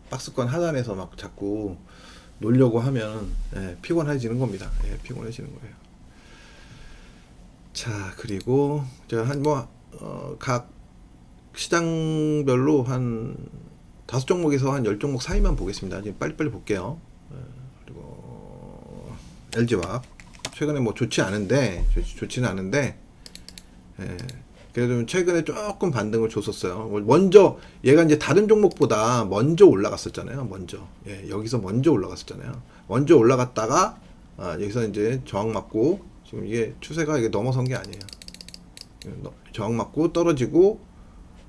A: 박스권 하단에서 막 자꾸 놀려고 하면 피곤해지는 겁니다. 피곤해지는 거예요. 자, 그리고 제가 각 시장별로 한 5종목에서 한 10종목 사이만 보겠습니다. 지금 빨리빨리 볼게요. 그리고 LG화학 최근에 뭐 좋지는 않은데 그래도 최근에 조금 반등을 줬었어요. 먼저 얘가 이제 다른 종목보다 먼저 올라갔었잖아요. 여기서 먼저 올라갔었잖아요. 먼저 올라갔다가 여기서 이제 저항 맞고 지금 이게 추세가 이게 넘어선 게 아니에요. 저항 맞고 떨어지고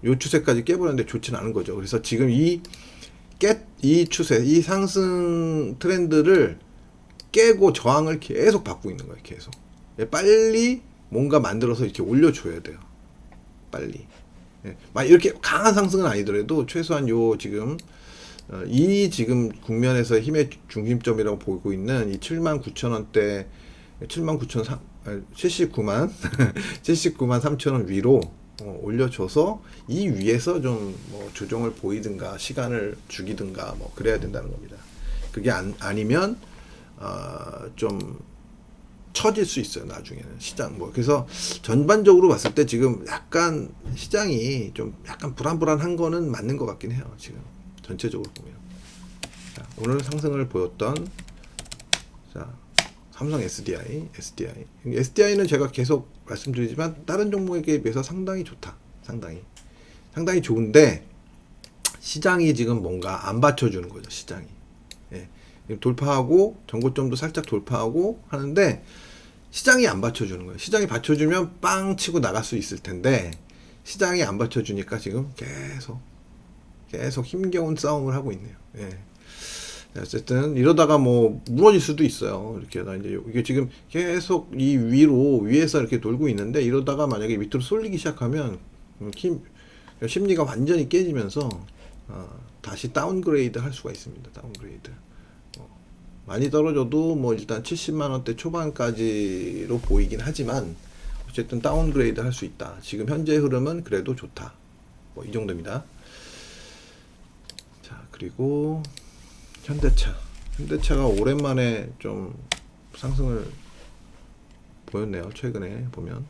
A: 요 추세까지 깨버렸는데 좋지는 않은 거죠. 그래서 지금 이 추세, 이 상승 트렌드를 깨고 저항을 계속 받고 있는 거예요. 계속. 빨리 뭔가 만들어서 이렇게 올려줘야 돼요. 빨리. 이렇게 강한 상승은 아니더라도 최소한 요 지금 이 지금 국면에서 힘의 중심점이라고 보고 있는 이 79,000원대 79만 79만 3천원 위로 올려줘서 이 위에서 좀 뭐 조정을 보이든가 시간을 죽이든가 뭐 그래야 된다는 겁니다. 그게 아니면 좀 처질 수 있어요. 나중에는 시장 그래서 전반적으로 봤을 때 지금 약간 시장이 좀 약간 불안불안한 거는 맞는 것 같긴 해요. 지금 전체적으로 보면. 자, 오늘 상승을 보였던 삼성 SDI는 제가 계속 말씀드리지만 다른 종목에 비해서 상당히 좋다. 상당히 좋은데 시장이 지금 뭔가 안 받쳐주는 거죠. 시장이. 돌파하고 전고점도 살짝 돌파하고 하는데 시장이 안 받쳐주는 거예요. 시장이 받쳐주면 빵 치고 나갈 수 있을 텐데 시장이 안 받쳐주니까 지금 계속 힘겨운 싸움을 하고 있네요. 어쨌든 이러다가 뭐 무너질 수도 있어요. 이렇게 이제 이게 지금 계속 이 위에서 이렇게 돌고 있는데 이러다가 만약에 밑으로 쏠리기 시작하면 심리가 완전히 깨지면서 다시 다운그레이드 할 수가 있습니다. 다운그레이드. 많이 떨어져도 뭐 일단 70만 원대 초반까지로 보이긴 하지만 어쨌든 다운그레이드 할 수 있다. 지금 현재 흐름은 그래도 좋다. 뭐 이 정도입니다. 자, 그리고 현대차가 오랜만에 좀 상승을 보였네요. 최근에 보면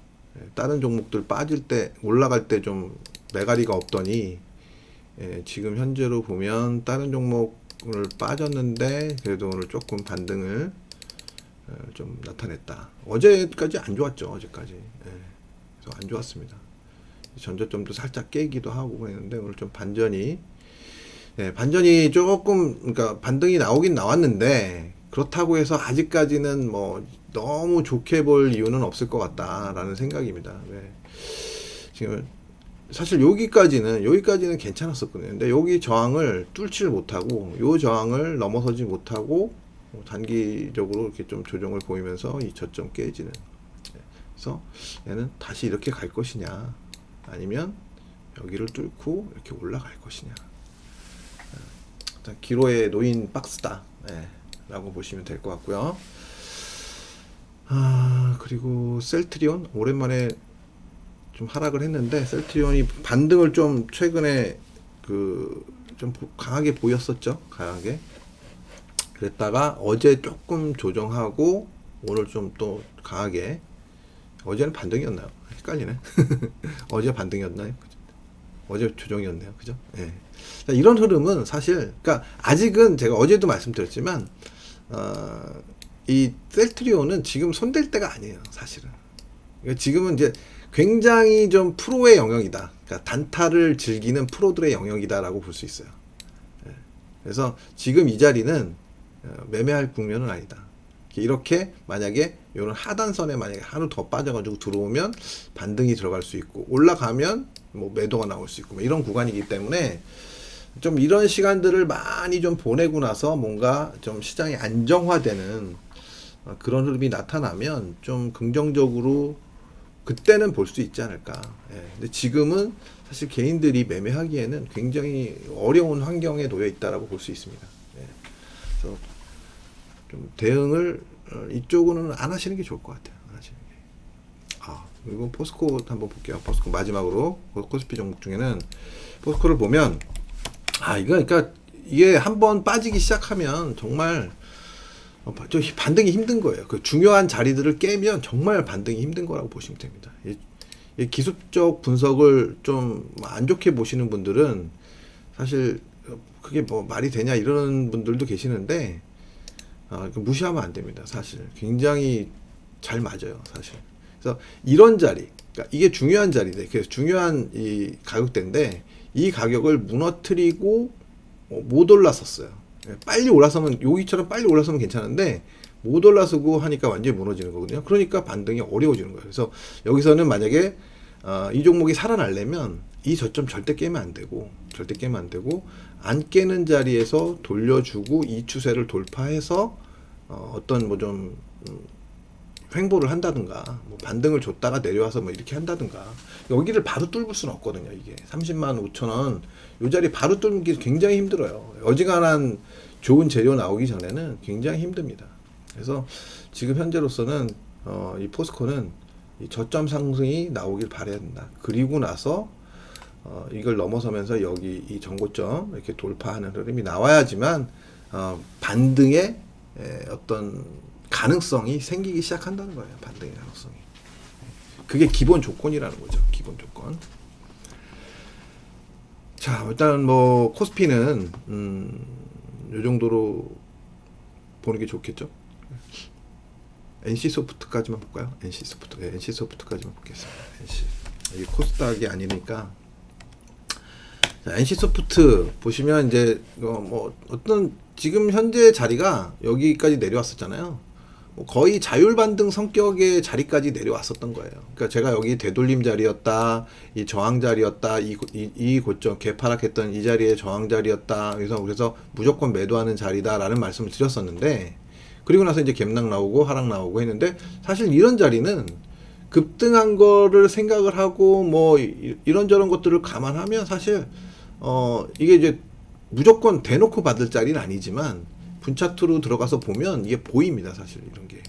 A: 다른 종목들 빠질 때 올라갈 때 좀 매가리가 없더니 지금 현재로 보면 다른 종목 오늘 빠졌는데 그래도 오늘 조금 반등을 좀 나타냈다. 어제까지 안 좋았죠. 어제까지 그래서 안 좋았습니다. 전저점도 살짝 깨기도 하고 그랬는데 오늘 좀 반전이 조금 그러니까 반등이 나오긴 나왔는데 그렇다고 해서 아직까지는 뭐 너무 좋게 볼 이유는 없을 것 같다라는 생각입니다. 지금 사실 여기까지는 괜찮았었거든요. 근데 여기 저항을 뚫지를 못하고 요 저항을 넘어서지 못하고 단기적으로 이렇게 좀 조정을 보이면서 이 저점 깨지는. 그래서 얘는 다시 이렇게 갈 것이냐 아니면 여기를 뚫고 이렇게 올라갈 것이냐. 기로에 놓인 박스다 라고 보시면 될 것 같고요. 그리고 셀트리온 오랜만에 좀 하락을 했는데 셀트리온이 반등을 좀 최근에 좀 강하게 보였었죠. 강하게 그랬다가 어제 조금 조정하고 오늘 좀 또 강하게. 어제는 반등이었나요? 헷갈리네. 어제 반등이었나요? 어제 조정이었네요. 그죠? 이런 흐름은 사실, 그러니까 아직은 제가 어제도 말씀드렸지만, 이 셀트리온은 지금 손댈 때가 아니에요. 사실은. 그러니까 지금은 이제 굉장히 좀 프로의 영역이다. 그러니까 단타를 즐기는 프로들의 영역이다라고 볼 수 있어요. 그래서 지금 이 자리는 매매할 국면은 아니다. 이렇게 만약에 이런 하단선에 만약에 하루 더 빠져가지고 들어오면 반등이 들어갈 수 있고, 올라가면 뭐 매도가 나올 수 있고, 뭐 이런 구간이기 때문에 좀 이런 시간들을 많이 좀 보내고 나서 뭔가 좀 시장이 안정화되는 그런 흐름이 나타나면 좀 긍정적으로 그때는 볼 수 있지 않을까. 예. 근데 지금은 사실 개인들이 매매하기에는 굉장히 어려운 환경에 놓여 있다라고 볼 수 있습니다. 예. 그래서 좀 대응을 이쪽은 안 하시는 게 좋을 것 같아요. 안 하시는 게. 이건 포스코 한번 볼게요. 포스코 마지막으로 코스피 종목 중에는 포스코를 보면 그러니까 이게 한번 빠지기 시작하면 정말 좀 반등이 힘든 거예요. 그 중요한 자리들을 깨면 정말 반등이 힘든 거라고 보시면 됩니다. 이 기술적 분석을 좀 안 좋게 보시는 분들은 사실 그게 뭐 말이 되냐 이러는 분들도 계시는데 무시하면 안 됩니다. 사실 굉장히 잘 맞아요. 사실. 그래서 이런 자리, 그러니까 이게 중요한 자리인데, 그래서 중요한 이 가격대인데 이 가격을 무너뜨리고 못 올라섰어요. 빨리 올라서면 여기처럼 빨리 올라서면 괜찮은데 못 올라서고 하니까 완전히 무너지는 거거든요. 그러니까 반등이 어려워지는 거예요. 그래서 여기서는 만약에 이 종목이 살아나려면 이 저점 절대 깨면 안 되고, 안 깨는 자리에서 돌려주고 이 추세를 돌파해서 어떤 뭐 좀 횡보를 한다든가, 뭐 반등을 줬다가 내려와서 뭐 이렇게 한다든가, 여기를 바로 뚫을 수는 없거든요. 이게 305,000원 요 자리 바로 뚫는 게 굉장히 힘들어요. 어지간한 좋은 재료 나오기 전에는 굉장히 힘듭니다. 그래서 지금 현재로서는 이 포스코는 이 저점 상승이 나오길 바라야 된다. 그리고 나서 이걸 넘어서면서 여기 이 전고점 이렇게 돌파하는 흐름이 나와야지만 반등의 어떤 가능성이 생기기 시작한다는 거예요. 반등의 가능성이. 그게 기본 조건이라는 거죠. 기본 조건. 자, 일단 뭐 코스피는 요 정도로 보는 게 좋겠죠. NC소프트까지만 볼까요? NC소프트까지만 보겠습니다. 이게 코스닥이 아니니까. 자, NC소프트 보시면 이제 뭐 어떤 지금 현재 자리가 여기까지 내려왔었잖아요. 거의 자율 반등 성격의 자리까지 내려왔었던 거예요. 그러니까 제가 여기 되돌림 자리였다, 이 저항 자리였다, 이 고점 개파락했던 이 자리의 저항 자리였다. 그래서 무조건 매도하는 자리다라는 말씀을 드렸었는데, 그리고 나서 이제 갭락 나오고 하락 나오고 했는데, 사실 이런 자리는 급등한 거를 생각을 하고 뭐 이런저런 것들을 감안하면 사실 이게 이제 무조건 대놓고 받을 자리는 아니지만 분차트로 들어가서 보면 이게 보입니다. 사실 이런 게.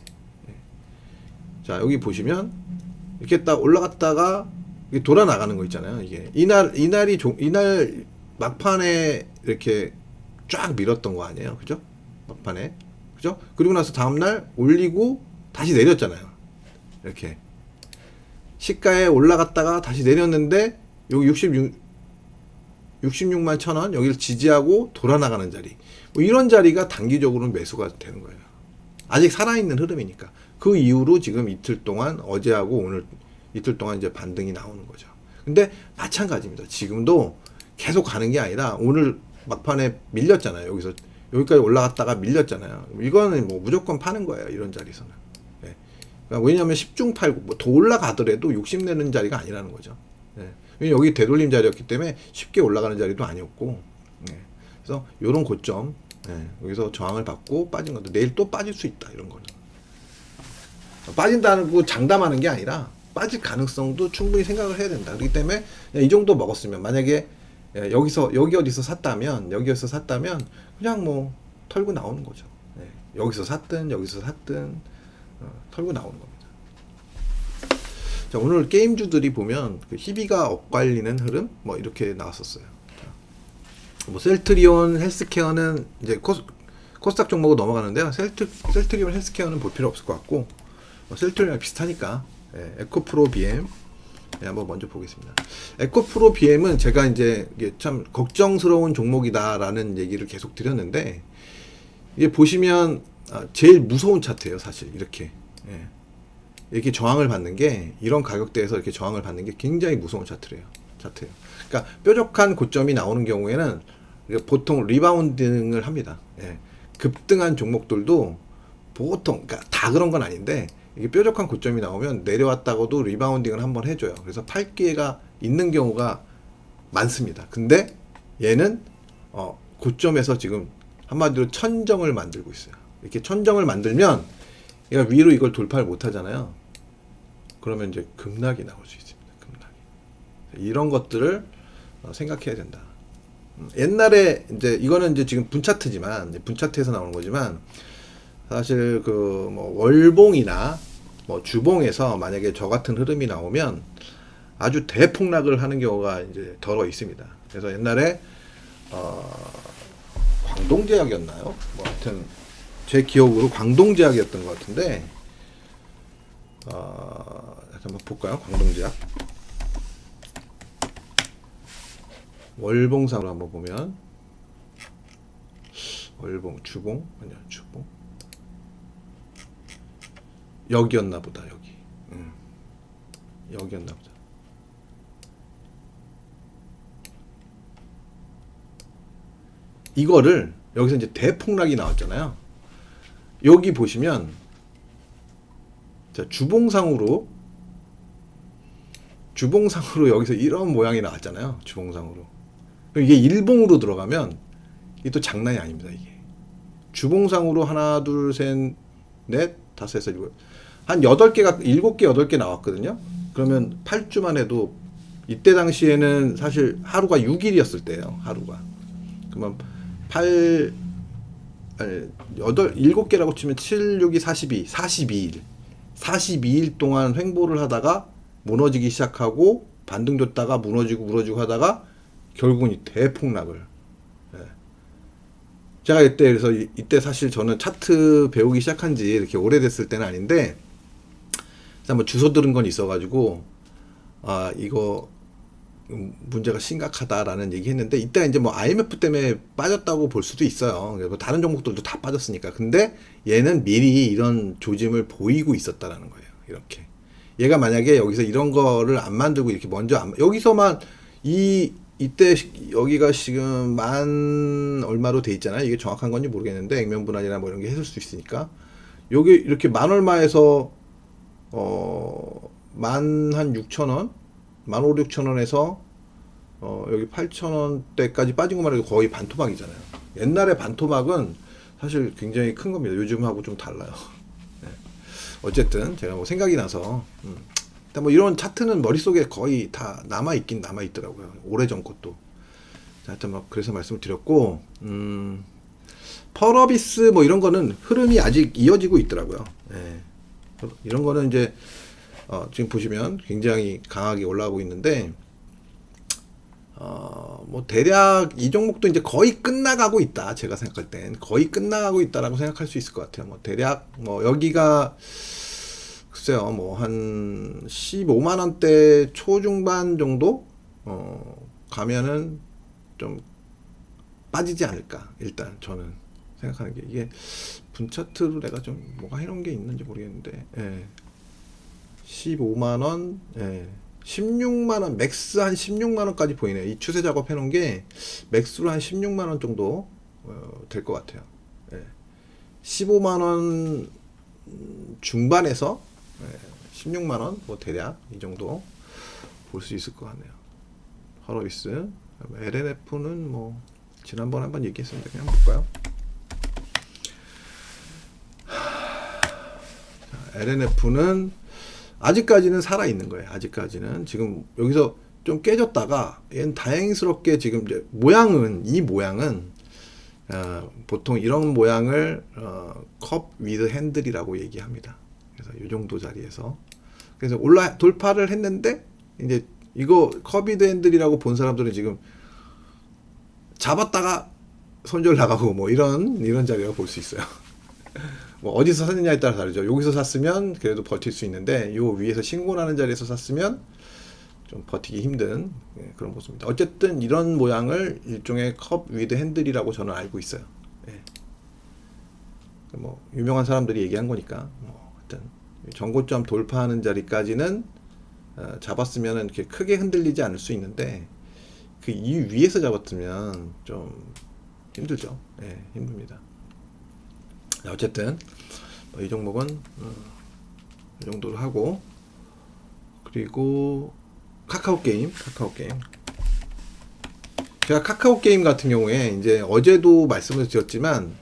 A: 자, 여기 보시면 이렇게 딱 올라갔다가 돌아 나가는 거 있잖아요. 이게 이날 막판에 이렇게 쫙 밀었던 거 아니에요. 그죠? 막판에. 그죠? 그리고 나서 다음날 올리고 다시 내렸잖아요. 이렇게 시가에 올라갔다가 다시 내렸는데 여기 66만 1,000원 여기를 지지하고 돌아 나가는 자리. 뭐 이런 자리가 단기적으로는 매수가 되는 거예요. 아직 살아있는 흐름이니까. 그 이후로 지금 이틀 동안 어제하고 오늘 이틀 동안 이제 반등이 나오는 거죠. 근데 마찬가지입니다. 지금도 계속 가는 게 아니라 오늘 막판에 밀렸잖아요. 여기까지 올라갔다가 밀렸잖아요. 이거는 뭐 무조건 파는 거예요. 이런 자리에서는. 네. 그러니까 왜냐하면 10중 팔고 뭐 더 올라가더라도 욕심내는 자리가 아니라는 거죠. 네. 여기 되돌림 자리였기 때문에 쉽게 올라가는 자리도 아니었고. 네. 그래서 요런 고점, 여기서 저항을 받고 빠진 것도 내일 또 빠질 수 있다. 이런 거는. 빠진다는 거 장담하는 게 아니라 빠질 가능성도 충분히 생각을 해야 된다. 그렇기 때문에 이 정도 먹었으면, 만약에 여기 어디서 샀다면 그냥 뭐 털고 나오는 거죠. 여기서 샀든 털고 나오는 겁니다. 자, 오늘 게임주들이 보면 그 희비가 엇갈리는 흐름 뭐 이렇게 나왔었어요. 뭐 셀트리온, 헬스케어는 이제 코스닥 종목으로 넘어가는데요. 셀트리온, 헬스케어는 볼 필요 없을 것 같고, 셀트리온이랑 비슷하니까 에코프로 BM 한번 먼저 보겠습니다. 에코프로 BM은 제가 이제 이게 참 걱정스러운 종목이다라는 얘기를 계속 드렸는데, 이게 보시면 제일 무서운 차트예요. 사실 이렇게 저항을 받는 게, 이런 가격대에서 이렇게 저항을 받는 게 굉장히 무서운 차트예요. 그러니까 뾰족한 고점이 나오는 경우에는 그러니까 보통 리바운딩을 합니다. 예. 급등한 종목들도 보통 그러니까 다 그런 건 아닌데 이게 뾰족한 고점이 나오면 내려왔다고도 리바운딩을 한번 해줘요. 그래서 팔 기회가 있는 경우가 많습니다. 근데 얘는 고점에서 지금 한마디로 천정을 만들고 있어요. 이렇게 천정을 만들면 얘가 위로 이걸 돌파를 못 하잖아요. 그러면 이제 급락이 나올 수 있습니다. 급락이. 이런 것들을 생각해야 된다. 옛날에 이제 이거는 이제 지금 분차트지만 분차트에서 나오는 거지만 사실 그 뭐 월봉이나 뭐 주봉에서 만약에 저 같은 흐름이 나오면 아주 대폭락을 하는 경우가 이제 덜어 있습니다. 그래서 옛날에 광동제약이었나요? 뭐 하여튼 제 기억으로 광동제약이었던 것 같은데 한번 볼까요? 광동제약 월봉상으로 한번 보면 월봉 주봉 아니야 주봉 여기였나 보다. 여기 여기였나 보다. 이거를 여기서 이제 대폭락이 나왔잖아요. 여기 보시면 자, 주봉상으로 여기서 이런 모양이 나왔잖아요. 주봉상으로. 이게 일봉으로 들어가면 이게 또 장난이 아닙니다. 이게 주봉상으로 하나 둘 셋 넷 다섯 여섯 일곱 한 8개가 7개 8개 나왔거든요. 그러면 8주만 해도 이때 당시에는 사실 하루가 6일이었을 때예요. 하루가. 그러면 8 아니 7개라고 치면 7, 6이 42일 42일 동안 횡보를 하다가 무너지기 시작하고 반등 줬다가 무너지고 하다가 결국은 이 대폭락을. 예. 제가 이때 그래서 이때 사실 저는 차트 배우기 시작한 지 이렇게 오래됐을 때는 아닌데 뭐 주소 들은 건 있어가지고 이거 문제가 심각하다라는 얘기했는데 이때 이제 뭐 IMF 때문에 빠졌다고 볼 수도 있어요. 그래서 다른 종목들도 다 빠졌으니까. 근데 얘는 미리 이런 조짐을 보이고 있었다라는 거예요. 이렇게 얘가 만약에 여기서 이런 거를 안 만들고 이렇게 먼저 여기서만 이때 여기가 지금 만 얼마로 돼 있잖아요. 이게 정확한 건지 모르겠는데 액면 분할이나 뭐 이런 게 했을 수 있으니까 여기 이렇게 만 얼마에서 만 한 6,000원, 만 5, 6,000원에서 여기 8,000원대까지 빠진 것만 해도 거의 반토막이잖아요. 옛날에 반토막은 사실 굉장히 큰 겁니다. 요즘하고 좀 달라요. 네. 어쨌든 제가 뭐 생각이 나서 일단 뭐 이런 차트는 머릿속에 거의 다 남아있긴 남아있더라고요. 오래전 것도. 하여튼 뭐 그래서 말씀을 드렸고 펄어비스 뭐 이런 거는 흐름이 아직 이어지고 있더라고요. 네. 이런 거는 이제 지금 보시면 굉장히 강하게 올라가고 있는데 뭐 대략 이 종목도 이제 거의 끝나가고 있다. 제가 생각할 땐 거의 끝나가고 있다라고 생각할 수 있을 것 같아요. 뭐 대략 뭐 여기가 글쎄요 뭐 한 15만 원대 초중반 정도 가면은 좀 빠지지 않을까. 일단 저는 생각하는 게 이게 분차트로 내가 좀 뭐가 해놓은 게 있는지 모르겠는데 15만원 16만원 맥스 한 16만원까지 보이네요. 이 추세 작업 해놓은 게 맥스로 한 16만원 정도 될 것 같아요. 15만원 중반에서 16만원 뭐 대략 이 정도 볼 수 있을 것 같네요. 펄어비스 LNF는 뭐 지난번에 한번 얘기했었는데 그냥 볼까요? LNF는 아직까지는 살아 있는 거예요. 아직까지는 지금 여기서 좀 깨졌다가 얘는 다행스럽게 지금 이제 이 모양은 보통 이런 모양을 컵 위드 핸들이라고 얘기합니다. 그래서 이 정도 자리에서 그래서 돌파를 했는데 이제 이거 컵 위드 핸들이라고 본 사람들은 지금 잡았다가 손절 나가고 뭐 이런 자리가 볼 수 있어요. 뭐 어디서 샀느냐에 따라 다르죠. 여기서 샀으면 그래도 버틸 수 있는데 요 위에서 신고나는 자리에서 샀으면 좀 버티기 힘든 그런 모습입니다. 어쨌든 이런 모양을 일종의 컵 위드 핸들이라고 저는 알고 있어요. 뭐 유명한 사람들이 얘기한 거니까 뭐 하여튼 전고점 돌파하는 자리까지는 잡았으면 이렇게 크게 흔들리지 않을 수 있는데 그 이 위에서 잡았으면 좀 힘들죠. 예, 힘듭니다. 어쨌든 이 종목은 이 정도로 하고, 그리고 카카오 게임. 제가 카카오 게임 같은 경우에 이제 어제도 말씀을 드렸지만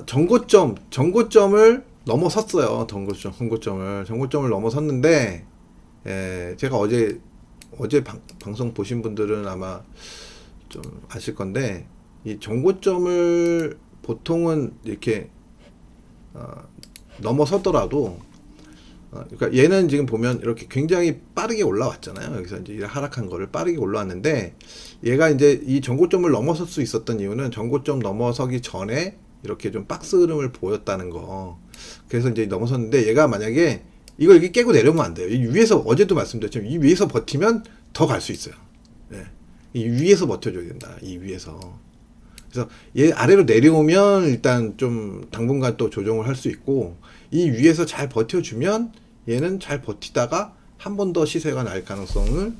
A: 전고점을 넘어섰어요. 전고점을 넘어섰는데, 제가 어제 방송 보신 분들은 아마 좀 아실 건데, 이 전고점을 보통은 이렇게 넘어서더라도, 그러니까 얘는 지금 보면 이렇게 굉장히 빠르게 올라왔잖아요. 여기서 이제 하락한 거를 빠르게 올라왔는데, 얘가 이제 이 전고점을 넘어설 수 있었던 이유는 전고점 넘어서기 전에 이렇게 좀 박스 흐름을 보였다는 거. 그래서 이제 넘어섰는데, 얘가 만약에 이걸 이렇게 깨고 내려오면 안 돼요. 이 위에서, 어제도 말씀드렸지만, 이 위에서 버티면 더 갈 수 있어요. 예. 이 위에서 버텨줘야 된다. 이 위에서. 그래서 얘 아래로 내려오면 일단 좀 당분간 또 조정을 할 수 있고, 이 위에서 잘 버텨주면 얘는 잘 버티다가 한 번 더 시세가 날 가능성을,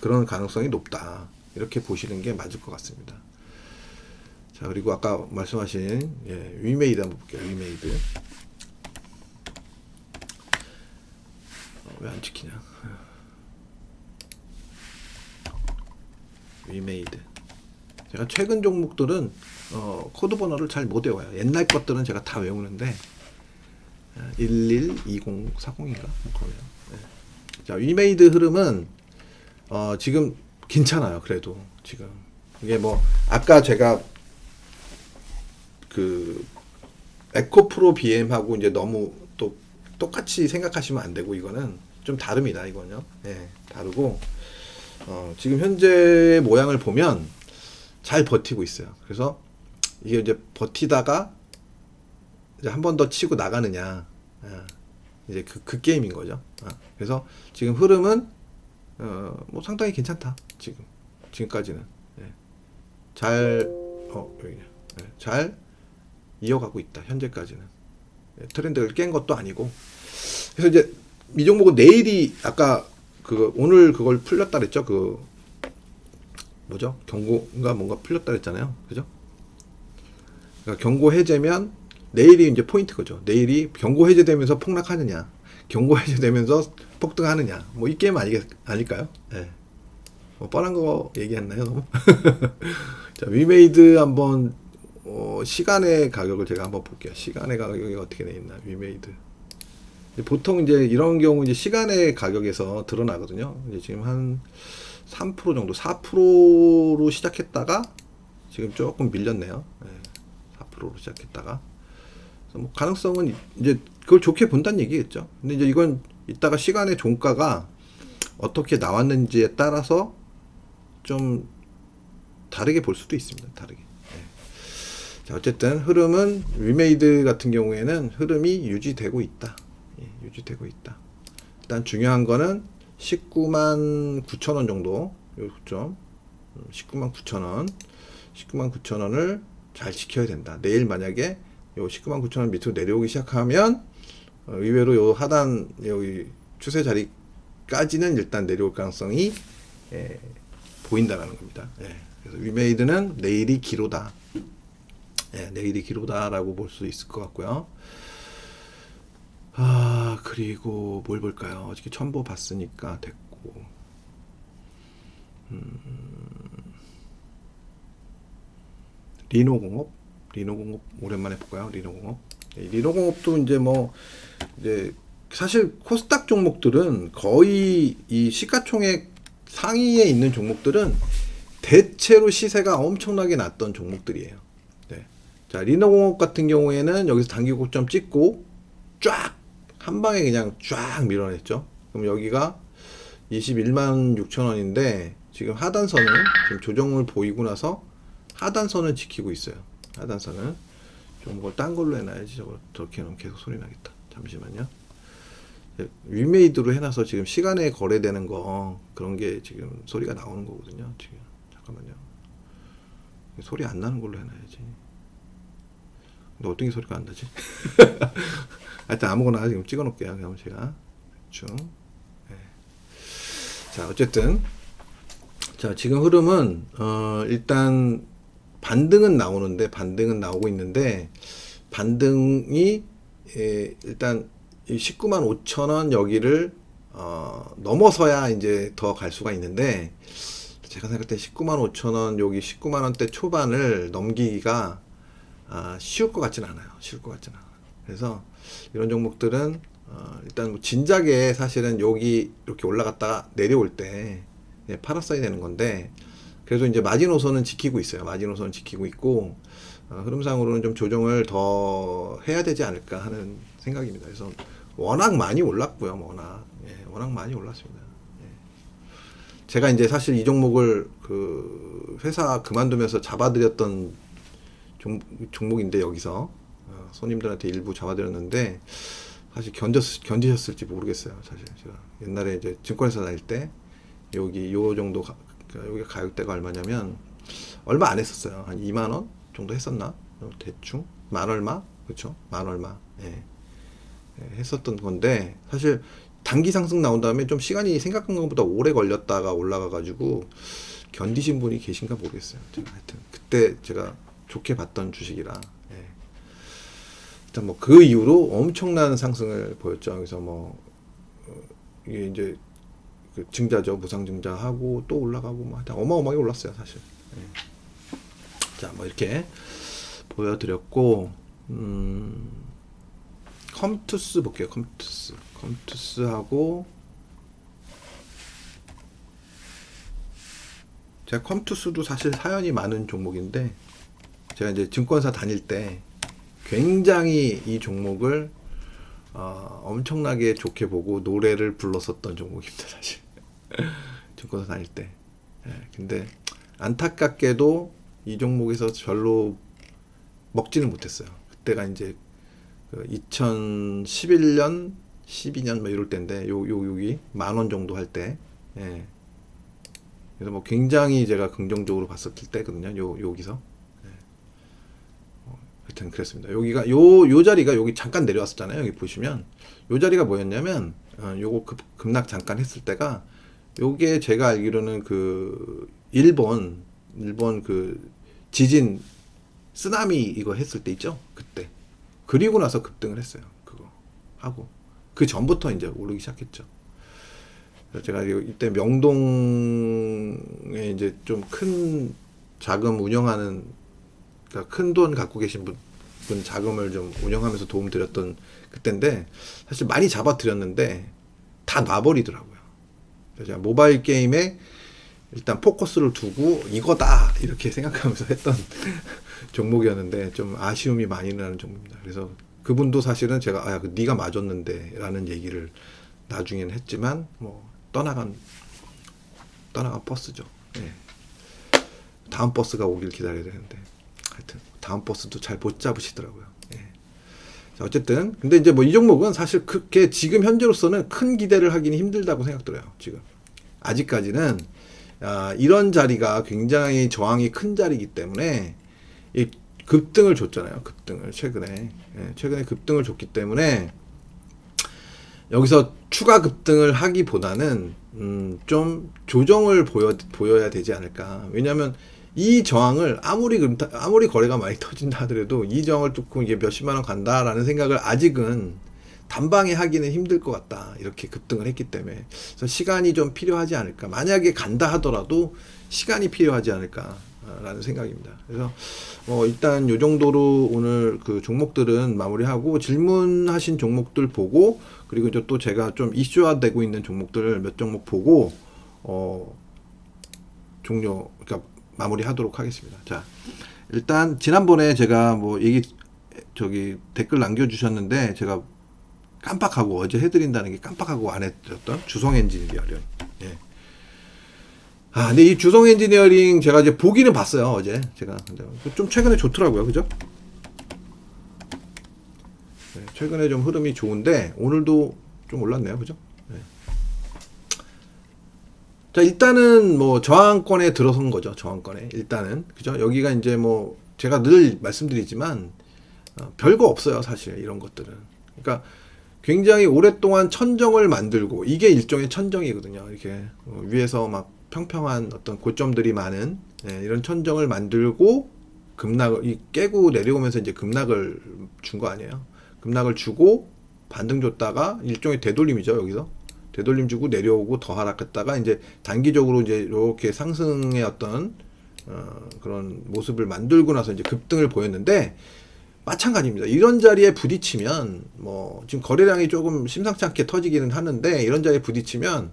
A: 그런 가능성이 높다. 이렇게 보시는 게 맞을 것 같습니다. 자, 그리고 아까 말씀하신 위메이드 한번 볼게요. 위메이드. 왜 안 찍히냐? 위메이드. 제가 최근 종목들은 코드 번호를 잘 못 외워요. 옛날 것들은 제가 다 외우는데 112040인가 그러네요. 자, 위메이드 흐름은 지금 괜찮아요. 그래도 지금 이게 뭐 아까 제가 그 에코프로 BM하고 이제 너무 또 똑같이 생각하시면 안 되고, 이거는 좀 다릅니다. 이거는요. 다르고 지금 현재 모양을 보면 잘 버티고 있어요. 그래서 이게 이제 버티다가 이제 한 번 더 치고 나가느냐, 이제 그 게임인 거죠. 그래서 지금 흐름은 뭐 상당히 괜찮다. 지금까지는 잘 잘 이어가고 있다. 현재까지는 트렌드를 깬 것도 아니고. 그래서 이제 이 종목은 내일이 아까 오늘 그걸 풀렸다 그랬죠. 뭐죠? 경고가 뭔가 풀렸다 그랬잖아요. 그죠? 그러니까 경고 해제면 내일이 이제 포인트 거죠. 내일이 경고 해제되면서 폭락하느냐, 경고 해제되면서 폭등하느냐, 뭐 이 게임 아닐까요? 뭐 뻔한 거 얘기했나요, 너무? 자, 위메이드 한번 시간의 가격을 제가 한번 볼게요. 시간의 가격이 어떻게 돼 있나, 위메이드. 보통 이제 이런 경우 이제 시간의 가격에서 드러나거든요. 이제 지금 한 3% 정도, 4%로 시작했다가 지금 조금 밀렸네요. 4%로 시작했다가. 그래서 뭐 가능성은 이제 그걸 좋게 본다는 얘기겠죠. 근데 이제 이건 이따가 시간의 종가가 어떻게 나왔는지에 따라서 좀 다르게 볼 수도 있습니다. 다르게. 자, 어쨌든 흐름은 위메이드 같은 경우에는 흐름이 유지되고 있다. 유지되고 있다. 일단 중요한 거는 19만 9천 원 정도, 요점 19만 9천 원, 19만 9천 원을 잘 지켜야 된다. 내일 만약에 요 19만 9천 원 밑으로 내려오기 시작하면 의외로 요 하단 여기 추세 자리까지는 일단 내려올 가능성이 보인다라는 겁니다. 그래서 위메이드는 내일이 기로다. 내일이 기로다라고 볼 수 있을 것 같고요. 그리고 뭘 볼까요? 어저께 첨보 봤으니까 됐고, 리노공업 오랜만에 볼까요? 리노공업도 이제 뭐 이제 사실 코스닥 종목들은 거의 이 시가총액 상위에 있는 종목들은 대체로 시세가 엄청나게 낮던 종목들이에요. 자, 리노공업 같은 경우에는 여기서 단기 고점 찍고 쫙 한 방에 그냥 쫙 밀어냈죠. 그럼 여기가 21만 6천 원인데 지금 하단선을 지금 조정을 보이고 나서 하단선을 지키고 있어요. 하단선은 좀 뭘 딴 걸로 해놔야지. 저렇게 해놓으면 계속 소리 나겠다. 잠시만요. 위메이드로 해놔서 지금 시간에 거래되는 거 그런 게 지금 소리가 나오는 거거든요. 지금 잠깐만요. 소리 안 나는 걸로 해놔야지. 근데 어떤 게 소리가 안 나지? 하여튼 아무거나 지금 찍어 놓을게요. 그럼 제가 대충. 자, 어쨌든 자, 지금 흐름은 일단 반등은 나오고 있는데 반등이 일단 19만 5천 원 여기를 넘어서야 이제 더 갈 수가 있는데 제가 생각할 때 19만 5천 원 여기 19만 원대 초반을 넘기기가 쉬울 것 같지는 않아요. 그래서 이런 종목들은 일단 뭐 진작에 사실은 여기 이렇게 올라갔다가 내려올 때 팔았어야 되는 건데 그래서 이제 마지노선은 지키고 있어요. 마지노선은 지키고 있고 흐름상으로는 좀 조정을 더 해야 되지 않을까 하는 생각입니다. 그래서 워낙 많이 올랐고요. 워낙 많이 올랐습니다. 제가 이제 사실 이 종목을 그 회사 그만두면서 잡아드렸던 종목인데 여기서 손님들한테 일부 잡아드렸는데 사실 견디셨을지 모르겠어요. 사실 제가 옛날에 이제 증권회사 다닐 때 여기 요 정도 여기 가격대가 얼마냐면 얼마 안 했었어요. 한 2만 원 정도 했었나? 대충 만 얼마? 그렇죠? 만 얼마. 했었던 건데 사실 단기 상승 나온 다음에 좀 시간이 생각한 것보다 오래 걸렸다가 올라가 가지고 견디신 분이 계신가 모르겠어요. 제가 하여튼 그때 제가 좋게 봤던 주식이라 일단 뭐 그 이후로 엄청난 상승을 보였죠. 그래서 뭐 이게 이제 그 증자죠. 무상증자하고 또 올라가고 뭐 하여튼 어마어마하게 올랐어요. 사실. 자, 뭐 이렇게 보여드렸고 컴투스 볼게요. 컴투스하고 제가 컴투스도 사실 사연이 많은 종목인데 제가 이제 증권사 다닐 때 굉장히 이 종목을 엄청나게 좋게 보고 노래를 불렀었던 종목입니다. 사실 증권사 다닐 때. 근데 안타깝게도 이 종목에서 별로 먹지는 못했어요. 그때가 이제 2011년, 12년 뭐 이럴 때인데 여기 10,000원 정도 할 때. 그래서 뭐 굉장히 제가 긍정적으로 봤었을 때거든요. 여기서. 하여튼 그랬습니다. 여기가 요 자리가 여기 잠깐 내려왔었잖아요. 여기 보시면 요 자리가 뭐였냐면 요거 급락 잠깐 했을 때가 요게 제가 알기로는 그 일본 그 지진 쓰나미 이거 했을 때 있죠. 그때 그리고 나서 급등을 했어요. 그거 하고 그 전부터 이제 오르기 시작했죠. 그래서 제가 이때 명동에 이제 좀 큰 자금 운영하는 그러니까 큰 돈 갖고 계신 분 자금을 좀 운영하면서 도움 드렸던 그때인데 사실 많이 잡아 드렸는데 다 놔버리더라고요. 그래서 제가 모바일 게임에 일단 포커스를 두고 이거다 이렇게 생각하면서 했던 종목이었는데 좀 아쉬움이 많이 나는 종목입니다. 그래서 그분도 사실은 제가 네가 맞았는데 라는 얘기를 나중에는 했지만 뭐 떠나간 버스죠. 다음 버스가 오길 기다려야 되는데 하여튼 다음 버스도 잘 못 잡으시더라고요. 자, 어쨌든 근데 이제 뭐 이 종목은 사실 그렇게 지금 현재로서는 큰 기대를 하기는 힘들다고 생각들어요. 지금 아직까지는 이런 자리가 굉장히 저항이 큰 자리이기 때문에 이 급등을 줬잖아요. 급등을 최근에 급등을 줬기 때문에 여기서 추가 급등을 하기보다는 좀 조정을 보여야 되지 않을까. 왜냐하면 이 저항을 아무리 거래가 많이 터진다 하더라도 이 저항을 뚫고 이게 몇십만 원 간다라는 생각을 아직은 단방에 하기는 힘들 것 같다. 이렇게 급등을 했기 때문에. 그래서 시간이 좀 필요하지 않을까. 만약에 간다 하더라도 시간이 필요하지 않을까라는 생각입니다. 그래서 일단 요 정도로 오늘 그 종목들은 마무리하고 질문하신 종목들 보고 그리고 이제 또 제가 좀 이슈화되고 있는 종목들을 몇 종목 보고 그러니까 마무리하도록 하겠습니다. 자, 일단 지난번에 제가 뭐 댓글 남겨주셨는데 제가 깜빡하고 어제 해드린다는 게 깜빡하고 안 해드렸던 주성 엔지니어링. 근데 이 주성 엔지니어링 제가 이제 보기는 봤어요. 어제 제가 좀 최근에 좋더라고요. 그죠? 최근에 좀 흐름이 좋은데 오늘도 좀 올랐네요. 그죠? 자, 일단은 뭐 저항권에 들어선 거죠. 저항권에 일단은 그죠? 여기가 이제 뭐 제가 늘 말씀드리지만 별거 없어요. 사실 이런 것들은. 그러니까 굉장히 오랫동안 천정을 만들고 이게 일종의 천정이거든요. 이렇게 위에서 막 평평한 어떤 고점들이 많은 이런 천정을 만들고 급락을 깨고 내려오면서 이제 급락을 준 거 아니에요. 급락을 주고 반등 줬다가 일종의 되돌림이죠. 여기서 되돌림 주고 내려오고 더 하락했다가 이제 단기적으로 이제 이렇게 상승의 어떤 그런 모습을 만들고 나서 이제 급등을 보였는데 마찬가지입니다. 이런 자리에 부딪히면 뭐 지금 거래량이 조금 심상치 않게 터지기는 하는데 이런 자리에 부딪히면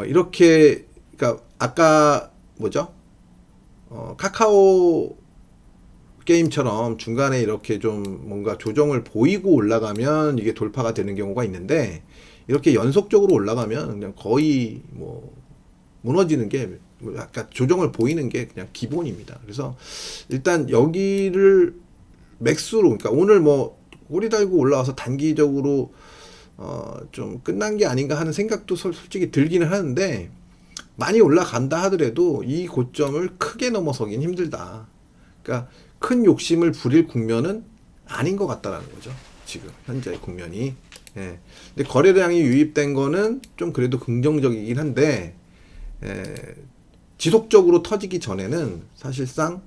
A: 이렇게 그러니까 아까 뭐죠? 카카오 게임처럼 중간에 이렇게 좀 뭔가 조정을 보이고 올라가면 이게 돌파가 되는 경우가 있는데 이렇게 연속적으로 올라가면 그냥 거의 뭐 무너지는 게 약간 조정을 보이는 게 그냥 기본입니다. 그래서 일단 여기를 맥스로 그러니까 오늘 뭐 꼬리 달고 올라와서 단기적으로 좀 끝난 게 아닌가 하는 생각도 솔직히 들기는 하는데 많이 올라간다 하더라도 이 고점을 크게 넘어서긴 힘들다. 그러니까 큰 욕심을 부릴 국면은 아닌 것 같다라는 거죠. 지금 현재의 국면이. 예. 근데 거래량이 유입된 거는 좀 그래도 긍정적이긴 한데 지속적으로 터지기 전에는 사실상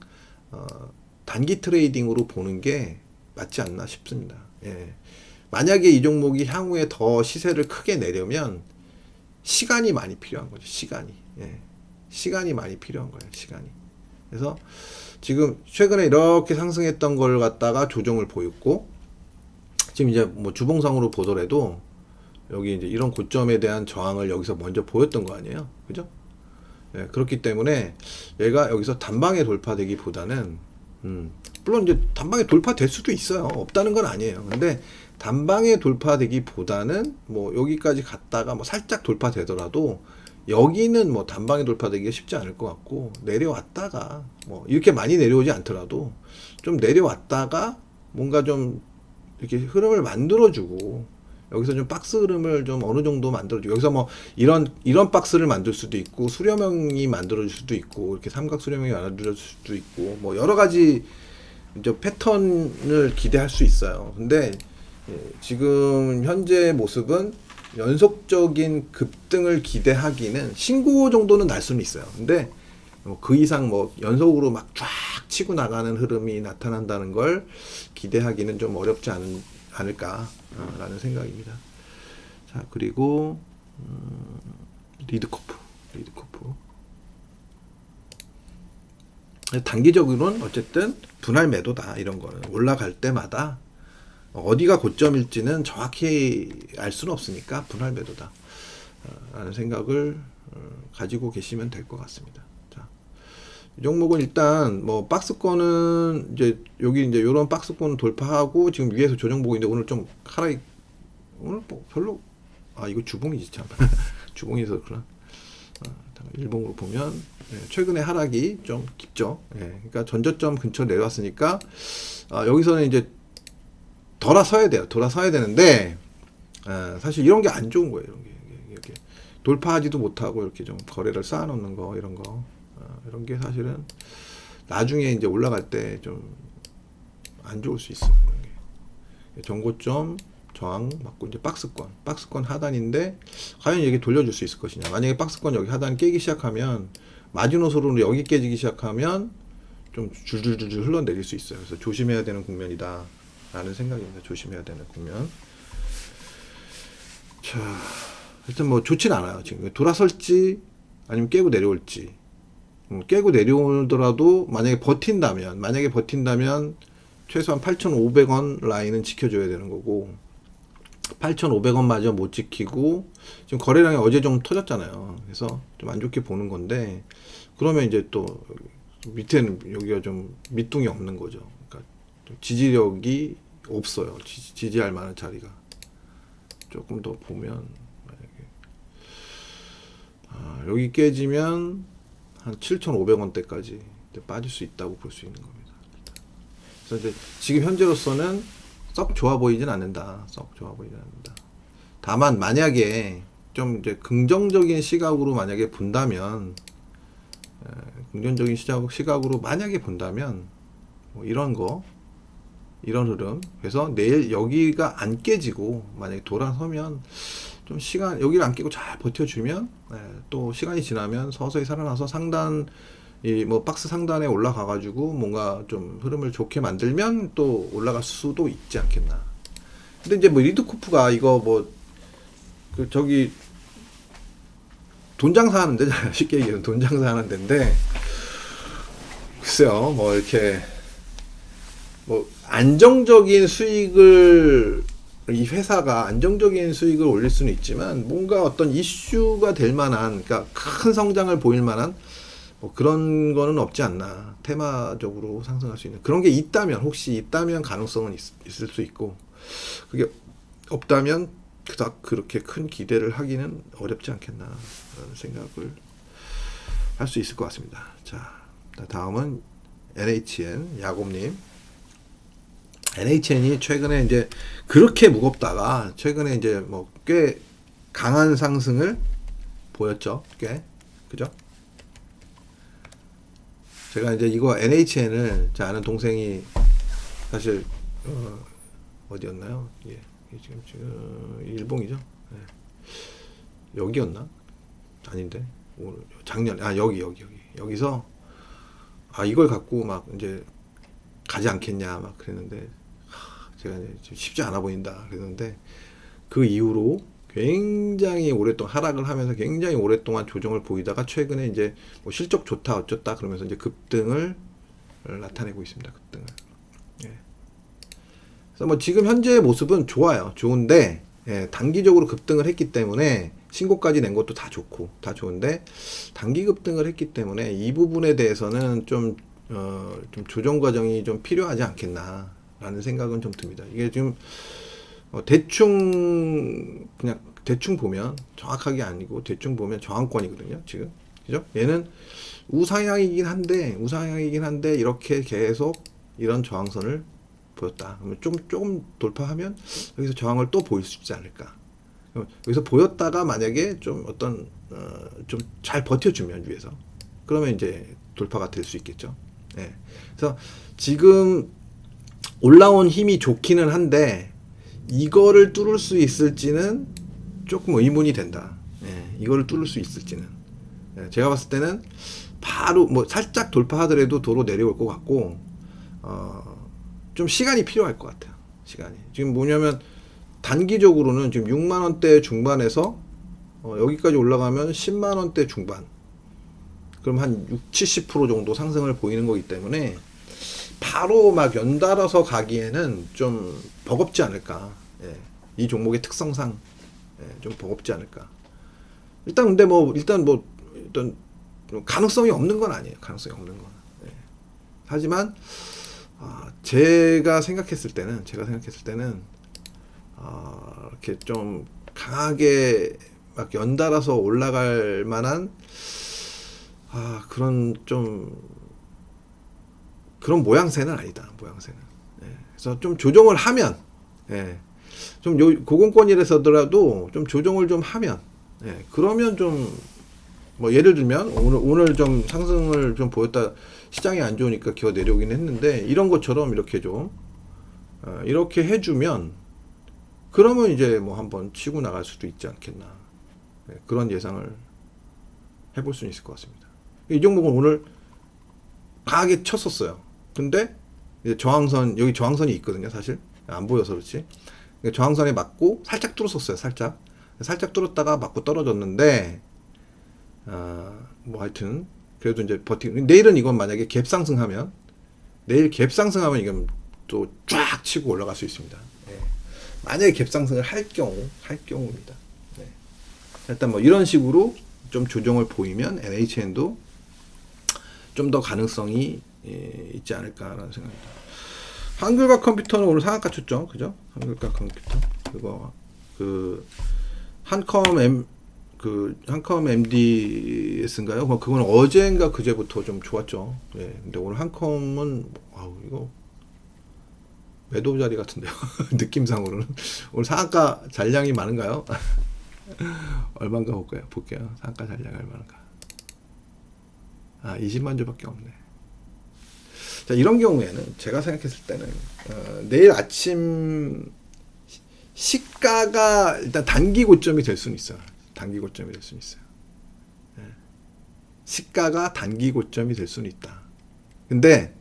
A: 단기 트레이딩으로 보는 게 맞지 않나 싶습니다. 예. 만약에 이 종목이 향후에 더 시세를 크게 내려면 시간이 많이 필요한 거죠. 시간이. 예. 시간이 많이 필요한 거예요. 시간이. 그래서 지금 최근에 이렇게 상승했던 걸 갖다가 조정을 보였고 지금 이제 뭐 주봉상으로 보더라도 여기 이제 이런 고점에 대한 저항을 여기서 먼저 보였던 거 아니에요. 그죠? 예, 그렇기 때문에 얘가 여기서 단방에 돌파되기보다는 물론 이제 단방에 돌파될 수도 있어요. 없다는 건 아니에요. 근데 단방에 돌파되기보다는 뭐 여기까지 갔다가 뭐 살짝 돌파되더라도 여기는 뭐 단방에 돌파되기가 쉽지 않을 것 같고 내려왔다가 뭐 이렇게 많이 내려오지 않더라도 좀 내려왔다가 뭔가 좀 이렇게 흐름을 만들어주고 여기서 좀 박스 흐름을 좀 어느 정도 만들어주고 여기서 뭐 이런 박스를 만들 수도 있고 수렴형이 만들어질 수도 있고 이렇게 삼각 수렴형이 만들어질 수도 있고 뭐 여러 가지 이제 패턴을 기대할 수 있어요. 근데 지금 현재 모습은 연속적인 급등을 기대하기는 신고 정도는 날 수는 있어요. 근데 그 이상 뭐 연속으로 막 쫙 치고 나가는 흐름이 나타난다는 걸 기대하기는 좀 어렵지 않을까라는 생각입니다. 자, 그리고 리드코프. 단기적으로는 어쨌든 분할 매도다. 이런 거는 올라갈 때마다 어디가 고점일지는 정확히 알 수는 없으니까 분할 매도다 라는 생각을 가지고 계시면 될 것 같습니다. 자, 이 종목은 일단 뭐 박스권은 이제 여기 이제 요런 박스권 돌파하고 지금 위에서 조정 보고 있는데 오늘 좀 오늘 뭐 별로 이거 주봉이지 참 주봉에서 그런 일봉으로 보면 최근에 하락이 좀 깊죠. 그러니까 전저점 근처 내려왔으니까 여기서는 이제 돌아서야 돼요. 돌아서야 되는데 사실 이런 게 안 좋은 거예요. 이렇게 돌파하지도 못하고 이렇게 좀 거래를 쌓아놓는 거 이런 거 이런 게 사실은 나중에 이제 올라갈 때 좀 안 좋을 수 있어요. 전고점 저항 맞고 이제 박스권 하단인데 과연 이게 돌려줄 수 있을 것이냐. 만약에 박스권 여기 하단 깨기 시작하면 마지노선으로 여기 깨지기 시작하면 좀 줄줄줄줄 흘러내릴 수 있어요. 그래서 조심해야 되는 국면이다 라는 생각입니다. 조심해야 되는 국면. 자, 일단 뭐 좋진 않아요. 지금 돌아설지 아니면 깨고 내려올지. 깨고 내려오더라도 만약에 버틴다면 최소한 8,500원 라인은 지켜줘야 되는 거고 8,500원 마저 못 지키고 지금 거래량이 어제 좀 터졌잖아요. 그래서 좀 안 좋게 보는 건데 그러면 이제 또 밑에는 여기가 좀 밑둥이 없는 거죠. 그러니까 지지력이 없어요. 지지할 만한 자리가 조금 더 보면 만약에 여기 깨지면 한 7,500원대까지 빠질 수 있다고 볼 수 있는 겁니다. 그래서 이제 지금 현재로서는 썩 좋아 보이진 않는다. 다만 만약에 좀 이제 긍정적인 시각으로 만약에 본다면 긍정적인 시각으로 만약에 본다면 뭐 이런 거 이런 흐름. 그래서 내일 여기가 안 깨지고 만약에 돌아서면 좀 시간 여기를 안 깨고 잘 버텨주면 또 시간이 지나면 서서히 살아나서 상단 이 뭐 박스 상단에 올라가 가지고 뭔가 좀 흐름을 좋게 만들면 또 올라갈 수도 있지 않겠나. 근데 이제 뭐 리드코프가 이거 뭐 그 저기 돈 장사하는 데잖아요. 쉽게 얘기하면 돈 장사하는 데인데 글쎄요 뭐 이렇게 뭐 안정적인 수익을 이 회사가 안정적인 수익을 올릴 수는 있지만 뭔가 어떤 이슈가 될 만한 그러니까 큰 성장을 보일 만한 뭐 그런 거는 없지 않나. 테마적으로 상승할 수 있는 그런 게 있다면 혹시 있다면 가능성은 있을 수 있고 그게 없다면 그닥 그렇게 큰 기대를 하기는 어렵지 않겠나 라는 생각을 할 수 있을 것 같습니다. 자, 다음은 NHN 야곱님. NHN이 최근에 이제 그렇게 무겁다가 최근에 이제 뭐 꽤 강한 상승을 보였죠. 꽤 그죠? 제가 이제 이거 NHN을 제 아는 동생이 사실 어디였나요? 예, 지금 일봉이죠. 예. 여기였나? 아닌데 오늘 작년 여기서 이걸 갖고 막 이제 가지 않겠냐 막 그랬는데 제가 이제 쉽지 않아 보인다 그랬는데 그 이후로 굉장히 오랫동안 하락을 하면서 굉장히 오랫동안 조정을 보이다가 최근에 이제 뭐 실적 좋다 어쩌다 그러면서 이제 급등을 나타내고 있습니다. 급등을. 예. 그래서 뭐 지금 현재의 모습은 좋아요. 좋은데 단기적으로 급등을 했기 때문에 신고까지 낸 것도 다 좋고 다 좋은데 단기 급등을 했기 때문에 이 부분에 대해서는 좀 조정 과정이 좀 필요하지 않겠나라는 생각은 좀 듭니다. 이게 지금 그냥 대충 보면 정확하게 아니고 대충 보면 저항권이거든요. 지금 그죠? 얘는 우상향이긴 한데 이렇게 계속 이런 저항선을 보였다. 그러면 조금 돌파하면 여기서 저항을 또 보일 수 있지 않을까. 여기서 보였다가 만약에 좀 어떤 좀 잘 버텨주면 위에서 그러면 이제 돌파가 될 수 있겠죠. 예. 그래서 지금 올라온 힘이 좋기는 한데 이거를 뚫을 수 있을지는 조금 의문이 된다. 예. 이거를 뚫을 수 있을지는 제가 봤을 때는 바로 뭐 살짝 돌파하더라도 도로 내려올 것 같고 좀 시간이 필요할 것 같아요. 시간이 지금 뭐냐면 단기적으로는 지금 6만 원대 중반에서 여기까지 올라가면 10만 원대 중반 그럼 한 60-70% 정도 상승을 보이는 거기 때문에 바로 막 연달아서 가기에는 좀 버겁지 않을까. 예. 이 종목의 특성상 좀 버겁지 않을까. 일단 가능성이 없는 건 아니에요. 가능성이 없는 건. 예. 하지만 제가 생각했을 때는 이렇게 좀 강하게 막 연달아서 올라갈 만한 그런 모양새는 아니다. 모양새는. 예. 그래서 좀 조정을 하면, 좀 고공권이라서더라도 좀 조정을 좀 하면, 그러면 좀 뭐 예를 들면 오늘 좀 상승을 좀 보였다 시장이 안 좋으니까 기어 내려오긴 했는데 이런 것처럼 이렇게 좀 이렇게 해주면 그러면 이제 뭐 한번 치고 나갈 수도 있지 않겠나. 그런 예상을 해볼 수는 있을 것 같습니다. 이 종목은 오늘 강하게 쳤었어요. 근데 이제 여기 저항선이 있거든요. 사실 안 보여서 그렇지. 저항선에 맞고 살짝 뚫었었어요. 살짝 뚫었다가 맞고 떨어졌는데 뭐 하여튼 그래도 이제 내일은 이건 만약에 갭 상승하면 이건 또 쫙 치고 올라갈 수 있습니다. 만약에 갭 상승을 할 경우입니다. 일단 뭐 이런 식으로 좀 조정을 보이면 NHN도 좀 더 가능성이 있지 않을까라는 생각입니다. 한글과 컴퓨터는 오늘 상한가 쳤죠, 그죠? 한글과 컴퓨터 그거 한컴 MDS인가요? 그건 어제인가 그제부터 좀 좋았죠. 근데 오늘 한컴은 이거 매도 자리 같은데요. 느낌상으로는 오늘 상한가 잔량이 많은가요? 얼마인가 볼게요. 상한가 잔량이 얼마인가? 20만 주밖에 없네. 자, 이런 경우에는 제가 생각했을 때는 내일 아침 시가가 일단 단기 고점이 될 수는 있어요. 단기 고점이 될 수는 있어요. 예. 시가가 단기 고점이 될 수는 있다. 근데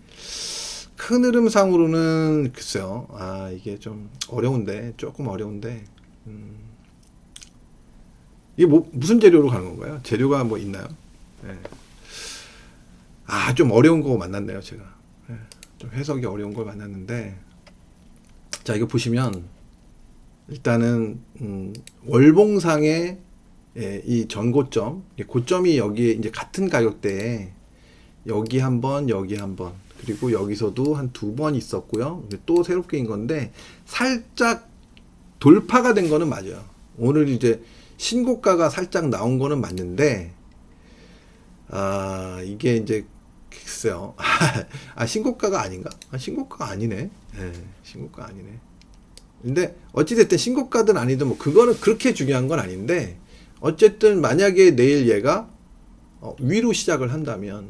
A: 큰 흐름상으로는 글쎄요. 이게 좀 어려운데, 조금 어려운데, 이게 무슨 재료로 가는 건가요? 재료가 뭐 있나요? 예. 좀 어려운 거 만났네요, 제가. 예. 좀 해석이 어려운 걸 만났는데, 자, 이거 보시면, 일단은, 월봉상의 이 전고점, 고점이 여기에 이제 같은 가격대에 여기 한 번, 여기 한 번, 그리고 여기서도 한 두 번 있었고요. 또 새롭게 인 건데, 살짝 돌파가 된 거는 맞아요. 오늘 이제 신고가가 살짝 나온 거는 맞는데, 이게 이제, 글쎄요. 신고가가 아닌가? 신고가가 아니네. 예, 신고가 아니네. 근데, 어찌됐든 신고가든 아니든 뭐, 그거는 그렇게 중요한 건 아닌데, 어쨌든 만약에 내일 얘가, 위로 시작을 한다면,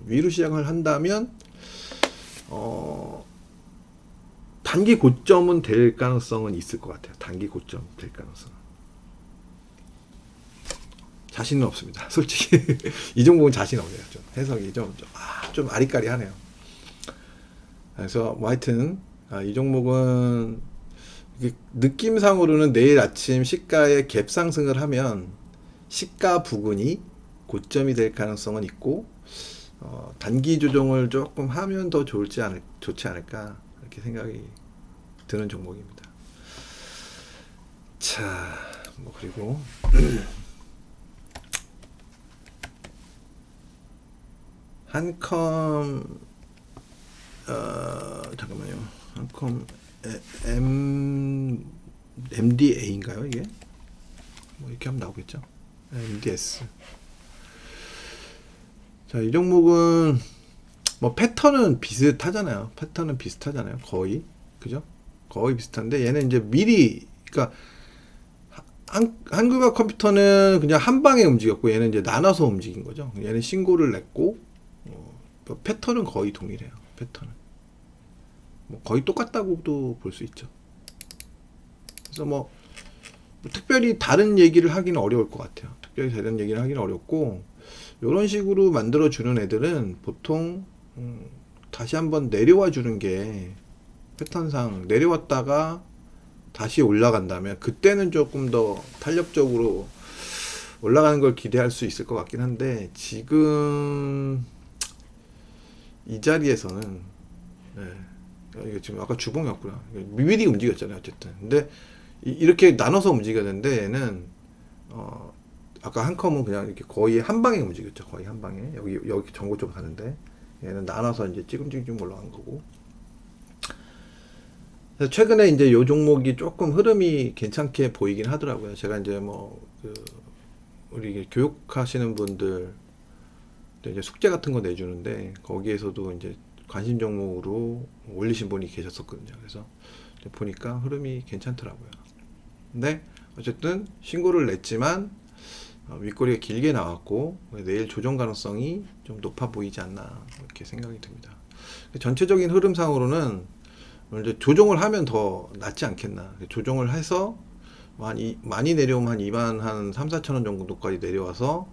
A: 단기 고점은 될 가능성은 있을 것 같아요. 단기 고점 될 가능성은. 자신은 없습니다. 솔직히 이 종목은 자신 없네요. 좀 해석이 좀 아리까리하네요. 그래서 뭐 하여튼 이 종목은 느낌상으로는 내일 아침 시가에 갭 상승을 하면 시가 부근이 고점이 될 가능성은 있고 단기 조정을 조금 하면 더 좋지 않을까 이렇게 생각이 드는 종목입니다. 자, 뭐 그리고 한컴 잠깐만요. 한컴 MDA인가요 이게? 뭐 이렇게 하면 나오겠죠? MDS. 자, 이 종목은 뭐 패턴은 비슷하잖아요. 거의. 그죠? 거의 비슷한데 얘는 이제 미리 그러니까 한국어 컴퓨터는 그냥 한 방에 움직였고 얘는 이제 나눠서 움직인 거죠. 얘는 신고를 냈고 패턴은 거의 동일해요. 패턴은 뭐 거의 똑같다고도 볼 수 있죠. 그래서 뭐 특별히 다른 얘기를 하기는 어려울 것 같아요. 특별히 다른 얘기를 하기는 어렵고 이런 식으로 만들어 주는 애들은 보통 다시 한번 내려와 주는 게 패턴상 내려왔다가 다시 올라간다면 그때는 조금 더 탄력적으로 올라가는 걸 기대할 수 있을 것 같긴 한데 지금 이 자리에서는 이게 지금 아까 주봉이었구나. 미리 움직였잖아요. 어쨌든 근데 이렇게 나눠서 움직여야 되는데 얘는 아까 한컴은 그냥 이렇게 거의 한 방에 움직였죠. 거의 한 방에 여기 전고 쪽 가는데 얘는 나눠서 이제 찌금찌금 올라간 거고. 그래서 최근에 이제 요 종목이 조금 흐름이 괜찮게 보이긴 하더라고요. 제가 이제 우리 교육하시는 분들 이제 숙제 같은 거 내주는데 거기에서도 이제 관심 종목으로 올리신 분이 계셨었거든요. 그래서 보니까 흐름이 괜찮더라고요. 근데 어쨌든 신고를 냈지만 윗꼬리가 길게 나왔고 내일 조정 가능성이 좀 높아 보이지 않나 이렇게 생각이 듭니다. 전체적인 흐름상으로는 이제 조정을 하면 더 낫지 않겠나. 조정을 해서 많이 내려오면 한 2만 한 3, 4천 원 정도까지 내려와서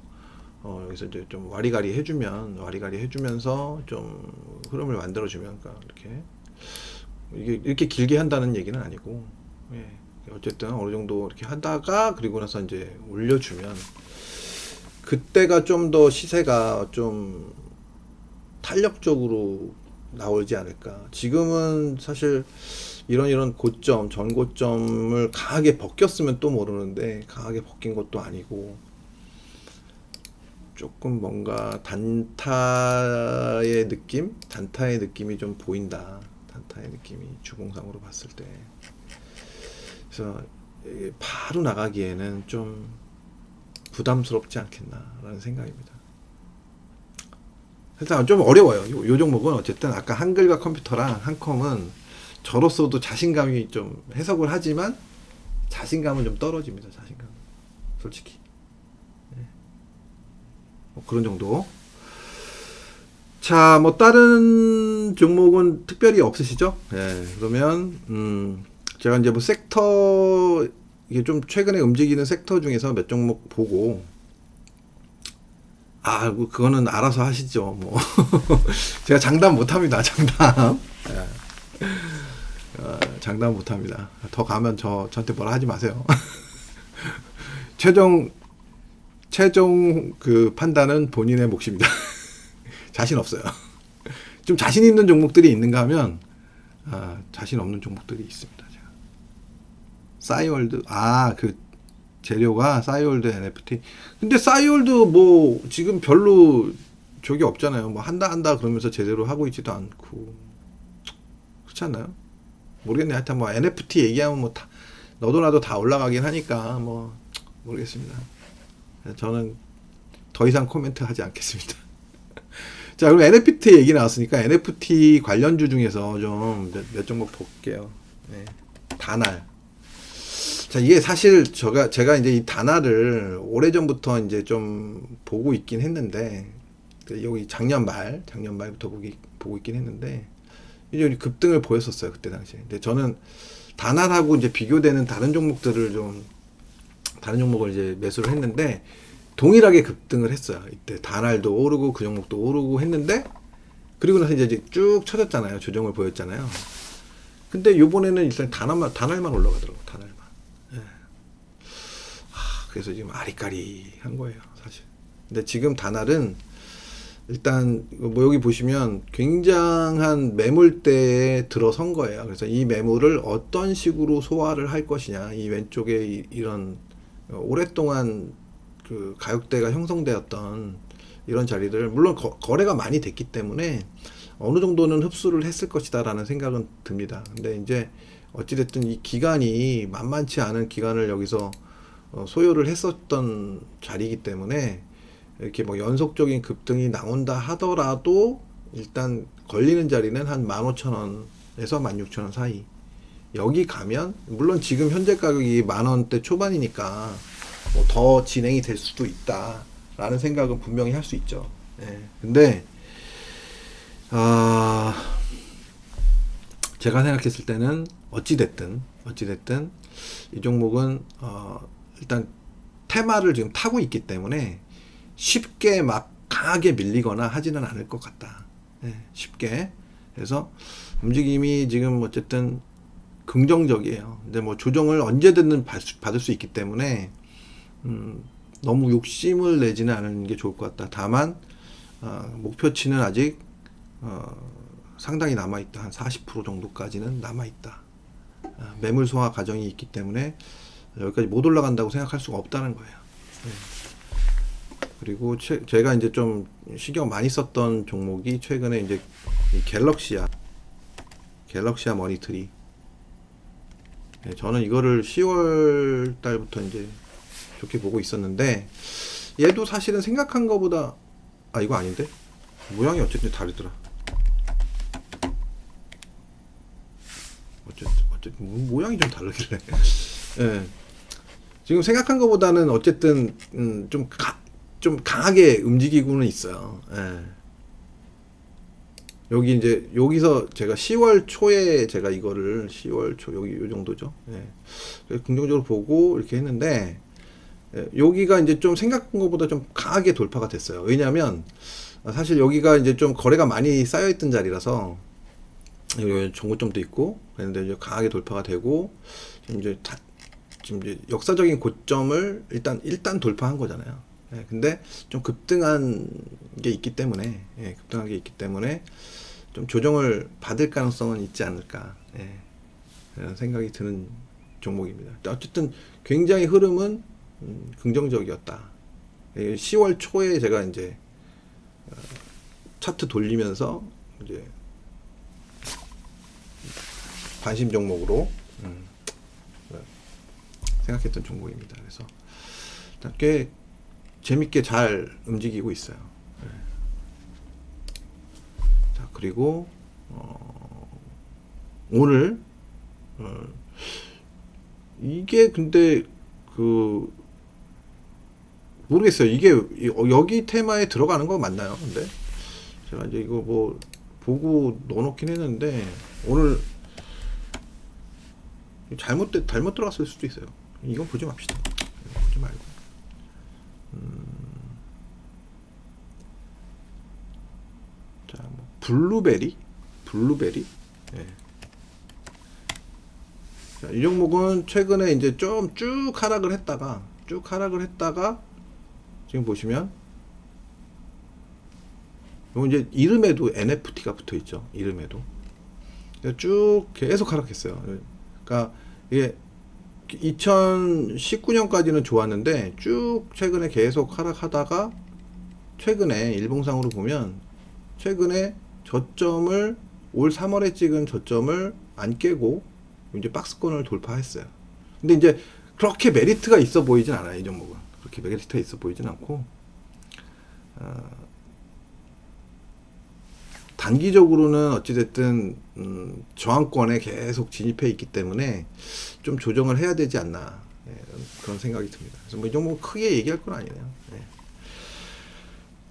A: 여기서 이제 좀 와리가리 해주면서 좀 흐름을 만들어주면 그러니까 이렇게 길게 한다는 얘기는 아니고 어쨌든 어느 정도 이렇게 하다가 그리고 나서 이제 올려주면 그때가 좀 더 시세가 좀 탄력적으로 나오지 않을까. 지금은 사실 이런 고점, 전고점을 강하게 벗겼으면 또 모르는데 강하게 벗긴 것도 아니고 조금 뭔가 단타의 느낌이 좀 보인다. 단타의 느낌이 주봉상으로 봤을 때. 그래서 바로 나가기에는 좀 부담스럽지 않겠나라는 생각입니다. 일단 좀 어려워요. 요 종목은 어쨌든 아까 한글과 컴퓨터랑 한컴은 저로서도 자신감이 좀 해석을 하지만 자신감은 좀 떨어집니다. 자신감. 솔직히. 뭐 그런 정도. 자, 뭐 다른 종목은 특별히 없으시죠? 예, 그러면 제가 이제 뭐 섹터 이게 좀 최근에 움직이는 섹터 중에서 몇 종목 보고 뭐 그거는 알아서 하시죠. 뭐 제가 장담 못합니다. 장담. 장담 못합니다. 더 가면 저한테 뭐라 하지 마세요. 최종 그 판단은 본인의 몫입니다. 자신 없어요. 좀 자신 있는 종목들이 있는가 하면 자신 없는 종목들이 있습니다. 제가. 싸이월드 그 재료가 싸이월드 NFT. 근데 싸이월드 뭐 지금 별로 저게 없잖아요. 뭐 한다 그러면서 제대로 하고 있지도 않고 그렇지 않나요? 모르겠네. 하여튼 뭐 NFT 얘기하면 뭐 다 너도 나도 다 올라가긴 하니까 뭐 모르겠습니다. 저는 더 이상 코멘트 하지 않겠습니다. 자, 그럼 NFT 얘기 나왔으니까 NFT 관련주 중에서 좀 몇 종목 볼게요. 네. 다날. 자, 이게 사실 제가 이제 이 다날을 오래전부터 이제 좀 보고 있긴 했는데, 여기 작년 말부터 보고 있긴 했는데, 이제 급등을 보였었어요, 그때 당시에. 근데 저는 다날하고 이제 비교되는 다른 종목을 이제 매수를 했는데, 동일하게 급등을 했어요. 이때 다날도 오르고 그 종목도 오르고 했는데, 그리고 나서 이제 쭉 쳐졌잖아요. 조정을 보였잖아요. 근데 요번에는 일단 다날만 올라가더라고요. 다날만. 예. 그래서 지금 아리까리한 거예요, 사실. 근데 지금 다날은 일단 뭐 여기 보시면 굉장한 매물대에 들어선 거예요. 그래서 이 매물을 어떤 식으로 소화를 할 것이냐, 이 왼쪽에 이런 오랫동안 그 가격대가 형성되었던 이런 자리들, 물론 거래가 많이 됐기 때문에 어느 정도는 흡수를 했을 것이다라는 생각은 듭니다. 근데 이제 어찌됐든 이 기간이 만만치 않은 기간을 여기서 소요를 했었던 자리이기 때문에 이렇게 뭐 연속적인 급등이 나온다 하더라도 일단 걸리는 자리는 한 15,000원에서 16,000원 사이. 여기 가면 물론 지금 현재 가격이 10,000원대 초반이니까 뭐 더 진행이 될 수도 있다라는 생각은 분명히 할 수 있죠. 예. 근데 제가 생각했을 때는 어찌됐든 이 종목은 일단 테마를 지금 타고 있기 때문에 쉽게 막 강하게 밀리거나 하지는 않을 것 같다. 예, 쉽게. 그래서 움직임이 지금 어쨌든 긍정적이에요. 근데 뭐 조정을 언제든 받을 수 있기 때문에 너무 욕심을 내지는 않는 게 좋을 것 같다. 다만 목표치는 아직 상당히 남아있다. 한 40% 정도까지는 남아있다. 매물 소화 과정이 있기 때문에 여기까지 못 올라간다고 생각할 수가 없다는 거예요. 네. 그리고 제가 이제 좀 신경 많이 썼던 종목이 최근에 이제 이 갤럭시아 머니터리. 네, 저는 이거를 10월 달부터 이제 좋게 보고 있었는데, 얘도 사실은 생각한 것보다 이거 아닌데? 모양이 어쨌든 다르더라. 어쨌든 모양이 좀 다르길래. 예. 지금 생각한 것보다는 어쨌든 좀 강하게 움직이고는 있어요. 예. 여기 이제 여기서 제가 10월 초에 제가 이거를 10월 초 여기 요 정도죠. 예. 긍정적으로 보고 이렇게 했는데, 여기가 이제 좀 생각한 것보다 좀 강하게 돌파가 됐어요. 왜냐하면 사실 여기가 이제 좀 거래가 많이 쌓여있던 자리라서 여기 정고점도 있고 그런데 이제 강하게 돌파가 되고 지금 이제 역사적인 고점을 일단 돌파한 거잖아요. 예, 근데 좀 급등한 게 있기 때문에 좀 조정을 받을 가능성은 있지 않을까, 그런 생각이 드는 종목입니다. 어쨌든 굉장히 흐름은 긍정적이었다. 10월 초에 제가 이제 차트 돌리면서 이제 관심 종목으로 생각했던 종목입니다. 그래서 일단 꽤 재밌게 잘 움직이고 있어요. 자, 그리고 오늘 이게 근데 모르겠어요. 이게 여기 테마에 들어가는 거 맞나요? 근데 제가 이제 이거 뭐 보고 넣어놓긴 했는데 오늘 잘못 들어갔을 수도 있어요. 이건 보지 맙시다. 보지 말고. 자, 뭐 블루베리. 예. 자, 이 종목은 최근에 이제 좀 쭉 하락을 했다가 지금 보시면 요 이제 이름에도 NFT가 붙어 있죠. 이름에도 쭉 계속 하락했어요. 그러니까 이게 2019년까지는 좋았는데 쭉 최근에 계속 하락하다가 최근에 일봉상으로 보면 최근에 저점을 올 3월에 찍은 저점을 안 깨고 이제 박스권을 돌파했어요. 근데 이제 그렇게 메리트가 있어 보이진 않아요. 이 종목은 그렇게 메리트가 있어 보이진 않고 단기적으로는 어찌됐든 저항권에 계속 진입해 있기 때문에 좀 조정을 해야 되지 않나, 예, 그런 생각이 듭니다. 그래서 뭐 이 종목 크게 얘기할 건 아니네요. 예.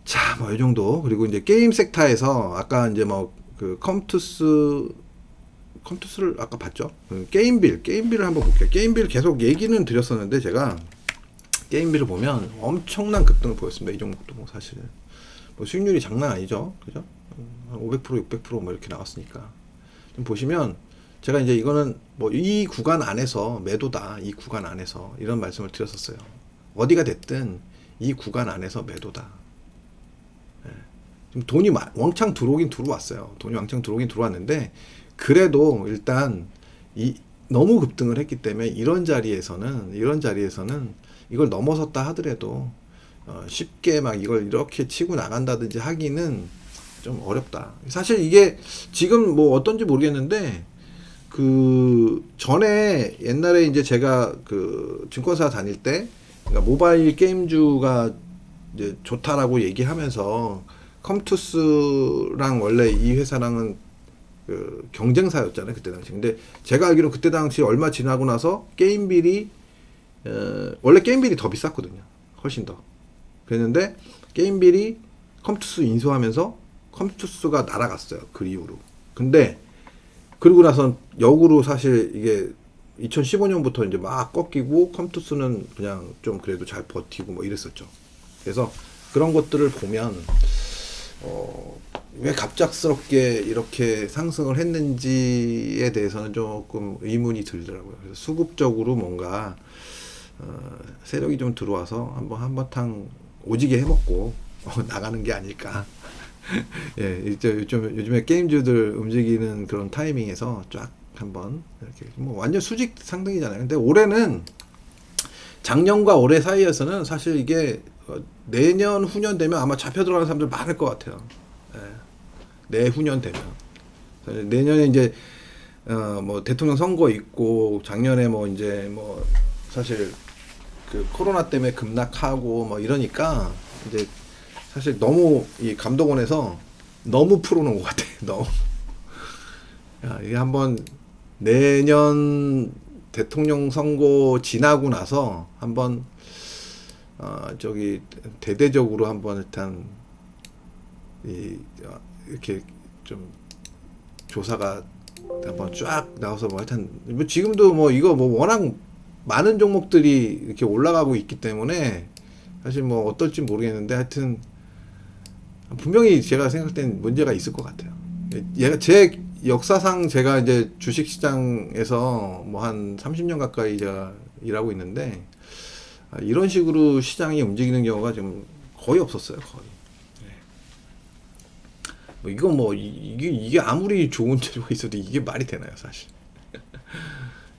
A: 자, 뭐 이 정도. 그리고 이제 게임 섹터에서 아까 이제 뭐 그 컴투스를 아까 봤죠. 게임빌을 한번 볼게요. 게임빌 계속 얘기는 드렸었는데 제가 게임빌을 보면 엄청난 급등을 보였습니다. 이 종목도 뭐 사실은 뭐 수익률이 장난 아니죠, 그죠? 500%, 600%뭐 이렇게 나왔으니까. 좀 보시면 제가 이제 이거는 뭐 이 구간 안에서 매도다, 이 구간 안에서 이런 말씀을 드렸었어요. 어디가 됐든 이 구간 안에서 매도다. 예. 지금 돈이 왕창 들어오긴 들어왔어요. 돈이 왕창 들어오긴 들어왔는데 그래도 일단 너무 급등을 했기 때문에 이런 자리에서는 이걸 넘어섰다 하더라도 쉽게 막 이걸 이렇게 치고 나간다든지 하기는 좀 어렵다. 사실 이게 지금 뭐 어떤지 모르겠는데 그 전에 옛날에 이제 제가 그 증권사 다닐 때 그러니까 모바일 게임주가 이제 좋다라고 얘기하면서 컴투스랑 원래 이 회사랑은 그 경쟁사였잖아요, 그때 당시. 근데 제가 알기로 그때 당시 얼마 지나고 나서 게임빌이 원래 게임빌이 더 비쌌거든요. 훨씬 더. 그랬는데 게임빌이 컴투스 인수하면서 컴투스가 날아갔어요. 그 이후로. 근데 그러고 나선 역으로 사실 이게 2015년부터 이제 막 꺾이고 컴투스는 그냥 좀 그래도 잘 버티고 뭐 이랬었죠. 그래서 그런 것들을 보면 왜 갑작스럽게 이렇게 상승을 했는지에 대해서는 조금 의문이 들더라고요. 그래서 수급적으로 뭔가 세력이 좀 들어와서 한바탕 오지게 해먹고 나가는 게 아닐까. 예, 요즘에 게임주들 움직이는 그런 타이밍에서 쫙 한번 이렇게 뭐 완전 수직 상승이잖아요. 근데 올해는 작년과 올해 사이에서는 사실 이게 내년 후년 되면 아마 잡혀 들어가는 사람들 많을 것 같아요. 예, 내후년 되면 내년에 이제 뭐 대통령 선거 있고 작년에 뭐 이제 뭐 사실 그 코로나 때문에 급락하고 뭐 이러니까 이제 사실 너무 이 감독원에서 너무 풀어놓은 것 같아. 너무. 야, 이게 한번 내년 대통령 선거 지나고 나서 한번 저기 대대적으로 한번 일단 이렇게 좀 조사가 한번 쫙 나와서 뭐 하여튼 뭐 지금도 뭐 이거 뭐 워낙 많은 종목들이 이렇게 올라가고 있기 때문에 사실 뭐 어떨지 모르겠는데 하여튼 분명히 제가 생각할 땐 문제가 있을 것 같아요. 얘가 제 역사상 제가 이제 주식시장에서 뭐 한 30년 가까이 제가 일하고 있는데 이런 식으로 시장이 움직이는 경우가 좀 거의 없었어요. 거의. 뭐 이거 뭐 이게 아무리 좋은 재료가 있어도 이게 말이 되나요, 사실.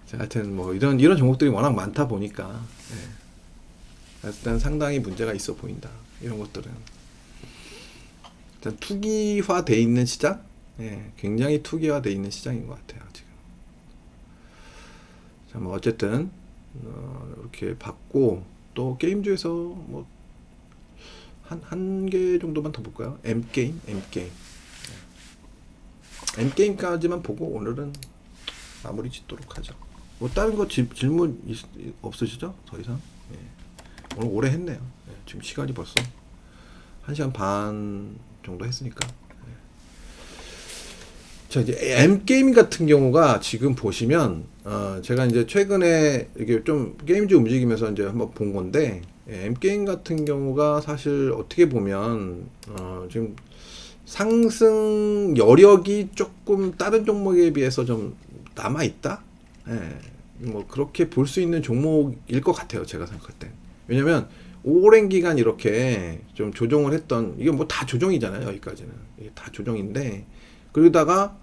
A: 자, 하여튼 뭐 이런 종목들이 워낙 많다 보니까 일단 상당히 문제가 있어 보인다. 이런 것들은 일단 투기화돼 있는 시장, 굉장히 투기화돼 있는 시장인 것 같아요 지금. 자, 뭐 어쨌든 이렇게 받고 또 게임주에서 뭐 한 개 정도만 더 볼까요? M게임까지만 보고 오늘은 마무리 짓도록 하죠. 뭐 다른 거 질문 없으시죠? 더 이상? 오늘 오래 했네요. 지금 시간이 벌써 1시간 반 정도 했으니까 자, 이제 M 게임 같은 경우가 지금 보시면 제가 이제 최근에 이게 좀 게임즈 움직이면서 이제 한번 본 건데 M 게임 같은 경우가 사실 어떻게 보면 지금 상승 여력이 조금 다른 종목에 비해서 좀 남아 있다. 예, 뭐 그렇게 볼 수 있는 종목일 것 같아요. 제가 생각할 때. 왜냐면 오랜 기간 이렇게 좀 조정을 했던 이게 뭐 다 조정이잖아요. 여기까지는 이게 다 조정인데 그러다가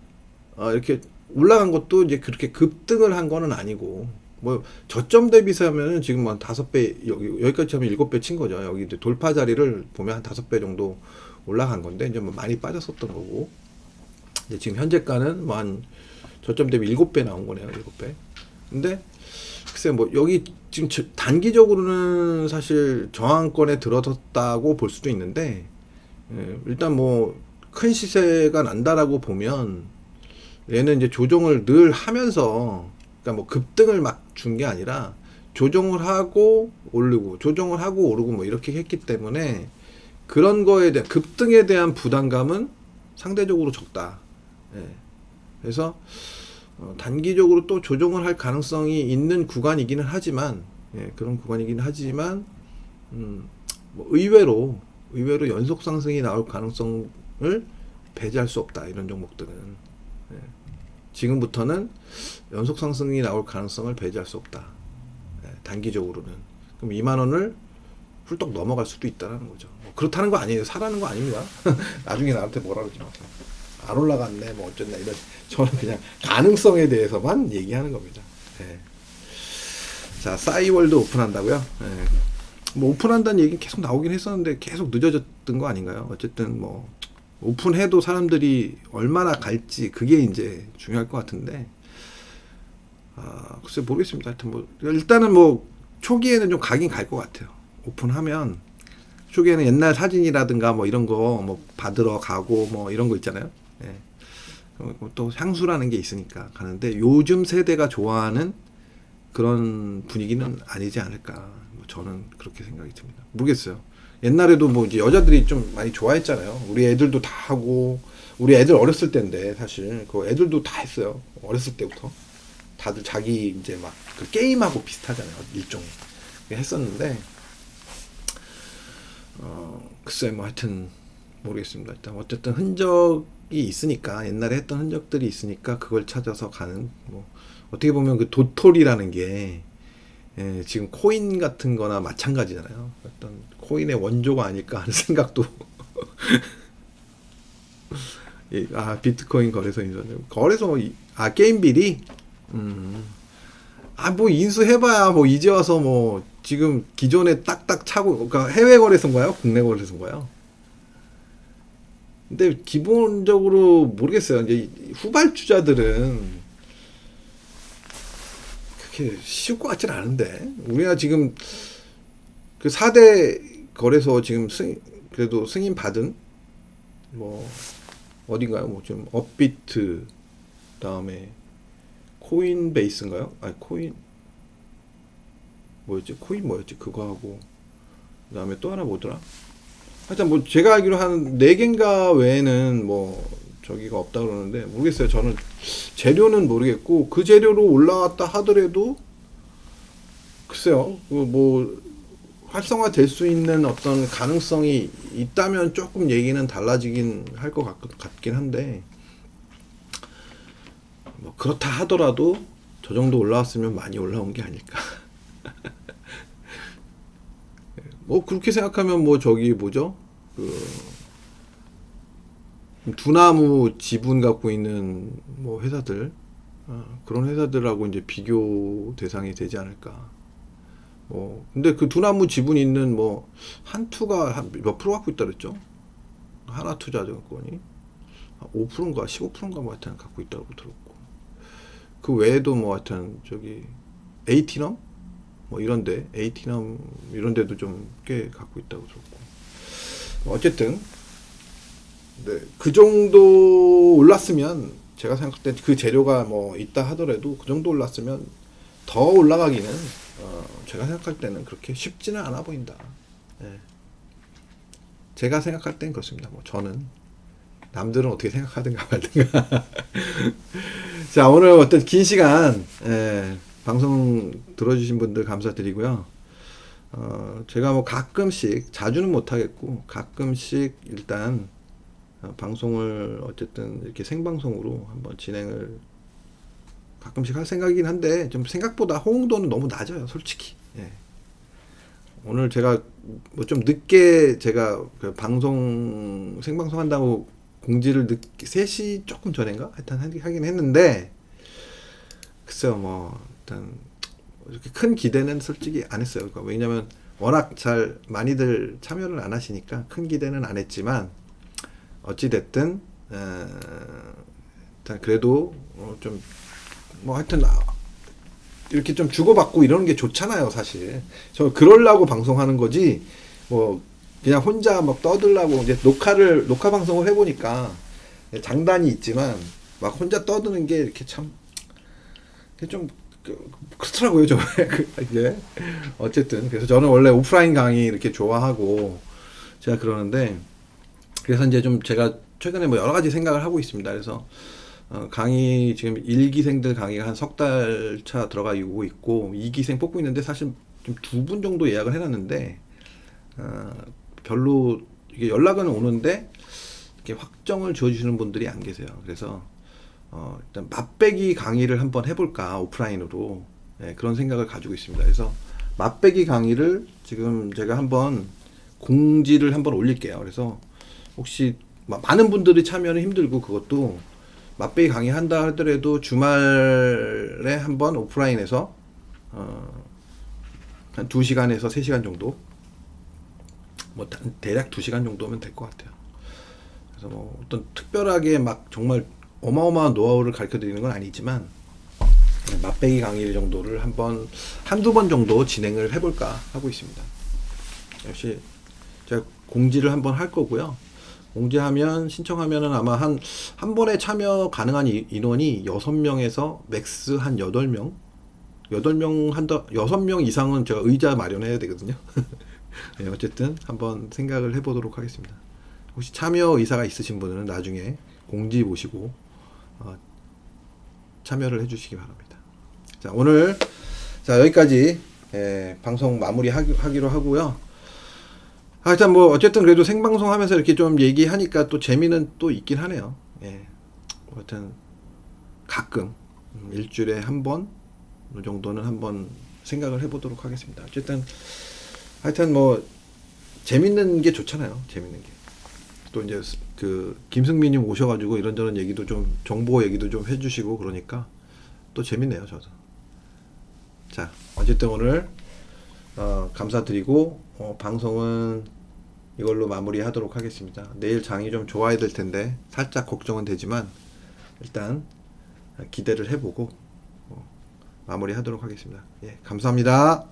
A: 이렇게 올라간 것도 이제 그렇게 급등을 한 거는 아니고 뭐 저점 대비해서 하면은 지금 한 5배 여기까지 하면 7배 친 거죠. 여기 이제 돌파 자리를 보면 한 5배 정도 올라간 건데 이제 뭐 많이 빠졌었던 거고 이제 지금 현재가는 뭐 한 저점 대비 7배 나온 거네요. 7배. 근데 글쎄 뭐 여기 지금 단기적으로는 사실 저항권에 들어섰다고 볼 수도 있는데 일단 뭐 큰 시세가 난다라고 보면 얘는 이제 조정을 늘 하면서 그러니까 뭐 급등을 막 준 게 아니라 조정을 하고 오르고 조정을 하고 오르고 뭐 이렇게 했기 때문에 그런 거에 대한 급등에 대한 부담감은 상대적으로 적다. 예. 그래서 단기적으로 또 조정을 할 가능성이 있는 구간이기는 하지만 그런 구간이긴 하지만 뭐 의외로 연속 상승이 나올 가능성을 배제할 수 없다. 이런 종목들은 지금부터는 연속 상승이 나올 가능성을 배제할 수 없다. 단기적으로는 그럼 2만 원을 훌떡 넘어갈 수도 있다는 거죠. 뭐 그렇다는 거 아니에요. 사라는 거 아닙니다. 나중에 나한테 뭐라 그러지 마세요. 안 올라갔네, 뭐 어쨌나 이런 저는 그냥 가능성에 대해서만 얘기하는 겁니다. 네. 자, 싸이월드 오픈한다고요? 네. 뭐 오픈한다는 얘기 계속 나오긴 했었는데 계속 늦어졌던 거 아닌가요? 어쨌든 뭐 오픈해도 사람들이 얼마나 갈지 그게 이제 중요할 것 같은데 글쎄 모르겠습니다. 하여튼 뭐 일단은 뭐 초기에는 좀 가긴 갈 것 같아요. 오픈하면 초기에는 옛날 사진이라든가 뭐 이런 거 뭐 받으러 가고 뭐 이런 거 있잖아요. 예. 또 향수라는 게 있으니까 가는데 요즘 세대가 좋아하는 그런 분위기는 아니지 않을까. 뭐 저는 그렇게 생각이 듭니다. 모르겠어요. 옛날에도 뭐 이제 여자들이 좀 많이 좋아했잖아요. 우리 애들도 다 하고 우리 애들 어렸을 때인데 사실 그 애들도 다 했어요. 어렸을 때부터 다들 자기 이제 막 그 게임하고 비슷하잖아요. 일종의 했었는데 글쎄 뭐 하여튼 모르겠습니다. 일단 어쨌든 흔적이 있으니까 옛날에 했던 흔적들이 있으니까 그걸 찾아서 가는 뭐 어떻게 보면 그 도토리라는 게 지금 코인 같은 거나 마찬가지잖아요. 어떤 코인의 원조가 아닐까 하는 생각도 비트코인 거래소 인수하는 거래소 게임 비리 뭐 인수해봐야 뭐 이제 와서 뭐 지금 기존에 딱딱 차고 그러니까 해외 거래소인가요? 국내 거래소인가요? 근데 기본적으로 모르겠어요. 이제 후발주자들은 그렇게 쉬울 것 같진 않은데 우리가 지금 그 4대 거래소 지금 그래도 승인 받은 뭐 어딘가요? 뭐 좀 업비트 다음에 코인베이스인가요? 코인 뭐였지? 그거 하고 그다음에 또 하나 뭐더라? 하여튼 뭐 제가 알기로 한 4개인가 외에는 뭐 저기가 없다 그러는데 모르겠어요. 저는 재료는 모르겠고 그 재료로 올라왔다 하더라도 글쎄요. 뭐 활성화 될 수 있는 어떤 가능성이 있다면 조금 얘기는 달라지긴 할 것 같긴 한데 뭐 그렇다 하더라도 저 정도 올라왔으면 많이 올라온 게 아닐까. 뭐 그렇게 생각하면 뭐 저기 뭐죠? 두나무 지분 갖고 있는 뭐 회사들 그런 회사들하고 이제 비교 대상이 되지 않을까. 뭐 근데 그 두나무 지분 있는 뭐 한투가 한 몇 프로 갖고 있다 그랬죠? 하나투자증권이 5%인가 15%인가 뭐 하여튼 갖고 있다고 들었고 그 외에도 뭐 하여튼 저기 에이티넘 뭐 이런데 에이티넘 이런데도 좀 꽤 갖고 있다고 들었고 어쨌든 네, 그 정도 올랐으면 제가 생각할 때 그 재료가 뭐 있다 하더라도 그 정도 올랐으면 더 올라가기는 제가 생각할 때는 그렇게 쉽지는 않아 보인다. 네. 제가 생각할 땐 그렇습니다. 뭐 저는 남들은 어떻게 생각하든가 말든가. 자, 오늘 어떤 긴 시간 방송 들어주신 분들 감사드리고요. 제가 뭐 가끔씩, 자주는 못하겠고 가끔씩 일단 방송을 어쨌든 이렇게 생방송으로 한번 진행을 가끔씩 할 생각이긴 한데, 좀 생각보다 호응도는 너무 낮아요, 솔직히. 예. 오늘 제가 뭐 좀 늦게 제가 그 방송 생방송 한다고 공지를 늦게 3시 조금 전인가 하여튼 하긴 했는데, 글쎄요, 뭐 일단 이렇게 큰 기대는 솔직히 안 했어요. 그러니까 왜냐면 워낙 잘 많이들 참여를 안 하시니까 큰 기대는 안 했지만, 어찌 됐든 일단 그래도 좀 뭐 하여튼 이렇게 좀 주고받고 이러는 게 좋잖아요, 사실. 저 그러려고 방송하는 거지, 뭐 그냥 혼자 막 떠들라고. 이제 녹화 방송을 해보니까 장단이 있지만 막 혼자 떠드는 게 이렇게 참 좀 그렇더라고요, 저. 이게 어쨌든 그래서 저는 원래 오프라인 강의 이렇게 좋아하고 제가 그러는데, 그래서 이제 좀 제가 최근에 뭐 여러 가지 생각을 하고 있습니다. 그래서 강의 지금 1기생들 강의가 한 석 달 차 들어가고 있고 2기생 뽑고 있는데, 사실 좀 2분 정도 예약을 해놨는데 별로 이게 연락은 오는데 이렇게 확정을 지어주시는 분들이 안 계세요. 그래서 일단 맛배기 강의를 한번 해볼까, 오프라인으로. 그런 생각을 가지고 있습니다. 그래서 맛배기 강의를 지금 제가 한번 공지를 한번 올릴게요. 그래서 혹시 많은 분들이 참여는 힘들고, 그것도 맛배기 강의 한다 하더라도 주말에 한번 오프라인에서 한 2시간에서 3시간 정도, 뭐 대략 2시간 정도면 될 것 같아요. 그래서 뭐 어떤 특별하게 막 정말 어마어마한 노하우를 가르쳐 드리는 건 아니지만, 맛배기 강의 정도를 한두 번 정도 진행을 해볼까 하고 있습니다. 역시 제가 공지를 한번 할 거고요. 공지하면, 신청하면은 아마 한 번에 참여 가능한 인원이 6명에서 맥스 한 8명? 6명 이상은 제가 의자 마련해야 되거든요. 네, 어쨌든 한번 생각을 해보도록 하겠습니다. 혹시 참여 의사가 있으신 분은 나중에 공지 보시고 참여를 해주시기 바랍니다. 자, 오늘 여기까지 방송 마무리하기로 하고요. 일단 뭐 어쨌든 그래도 생방송 하면서 이렇게 좀 얘기하니까 또 재미는 또 있긴 하네요. 하여튼 가끔 일주일에 한 번 정도는 한번 생각을 해보도록 하겠습니다. 어쨌든 하여튼 뭐 재밌는 게 좋잖아요. 재밌는 게. 또 이제 그 김승민님 오셔가지고 이런저런 얘기도 좀, 정보 얘기도 좀 해주시고 그러니까 또 재밌네요, 저도. 자, 어쨌든 오늘 감사드리고 방송은 이걸로 마무리하도록 하겠습니다. 내일 장이 좀 좋아야 될 텐데 살짝 걱정은 되지만 일단 기대를 해보고 마무리하도록 하겠습니다. 예, 감사합니다.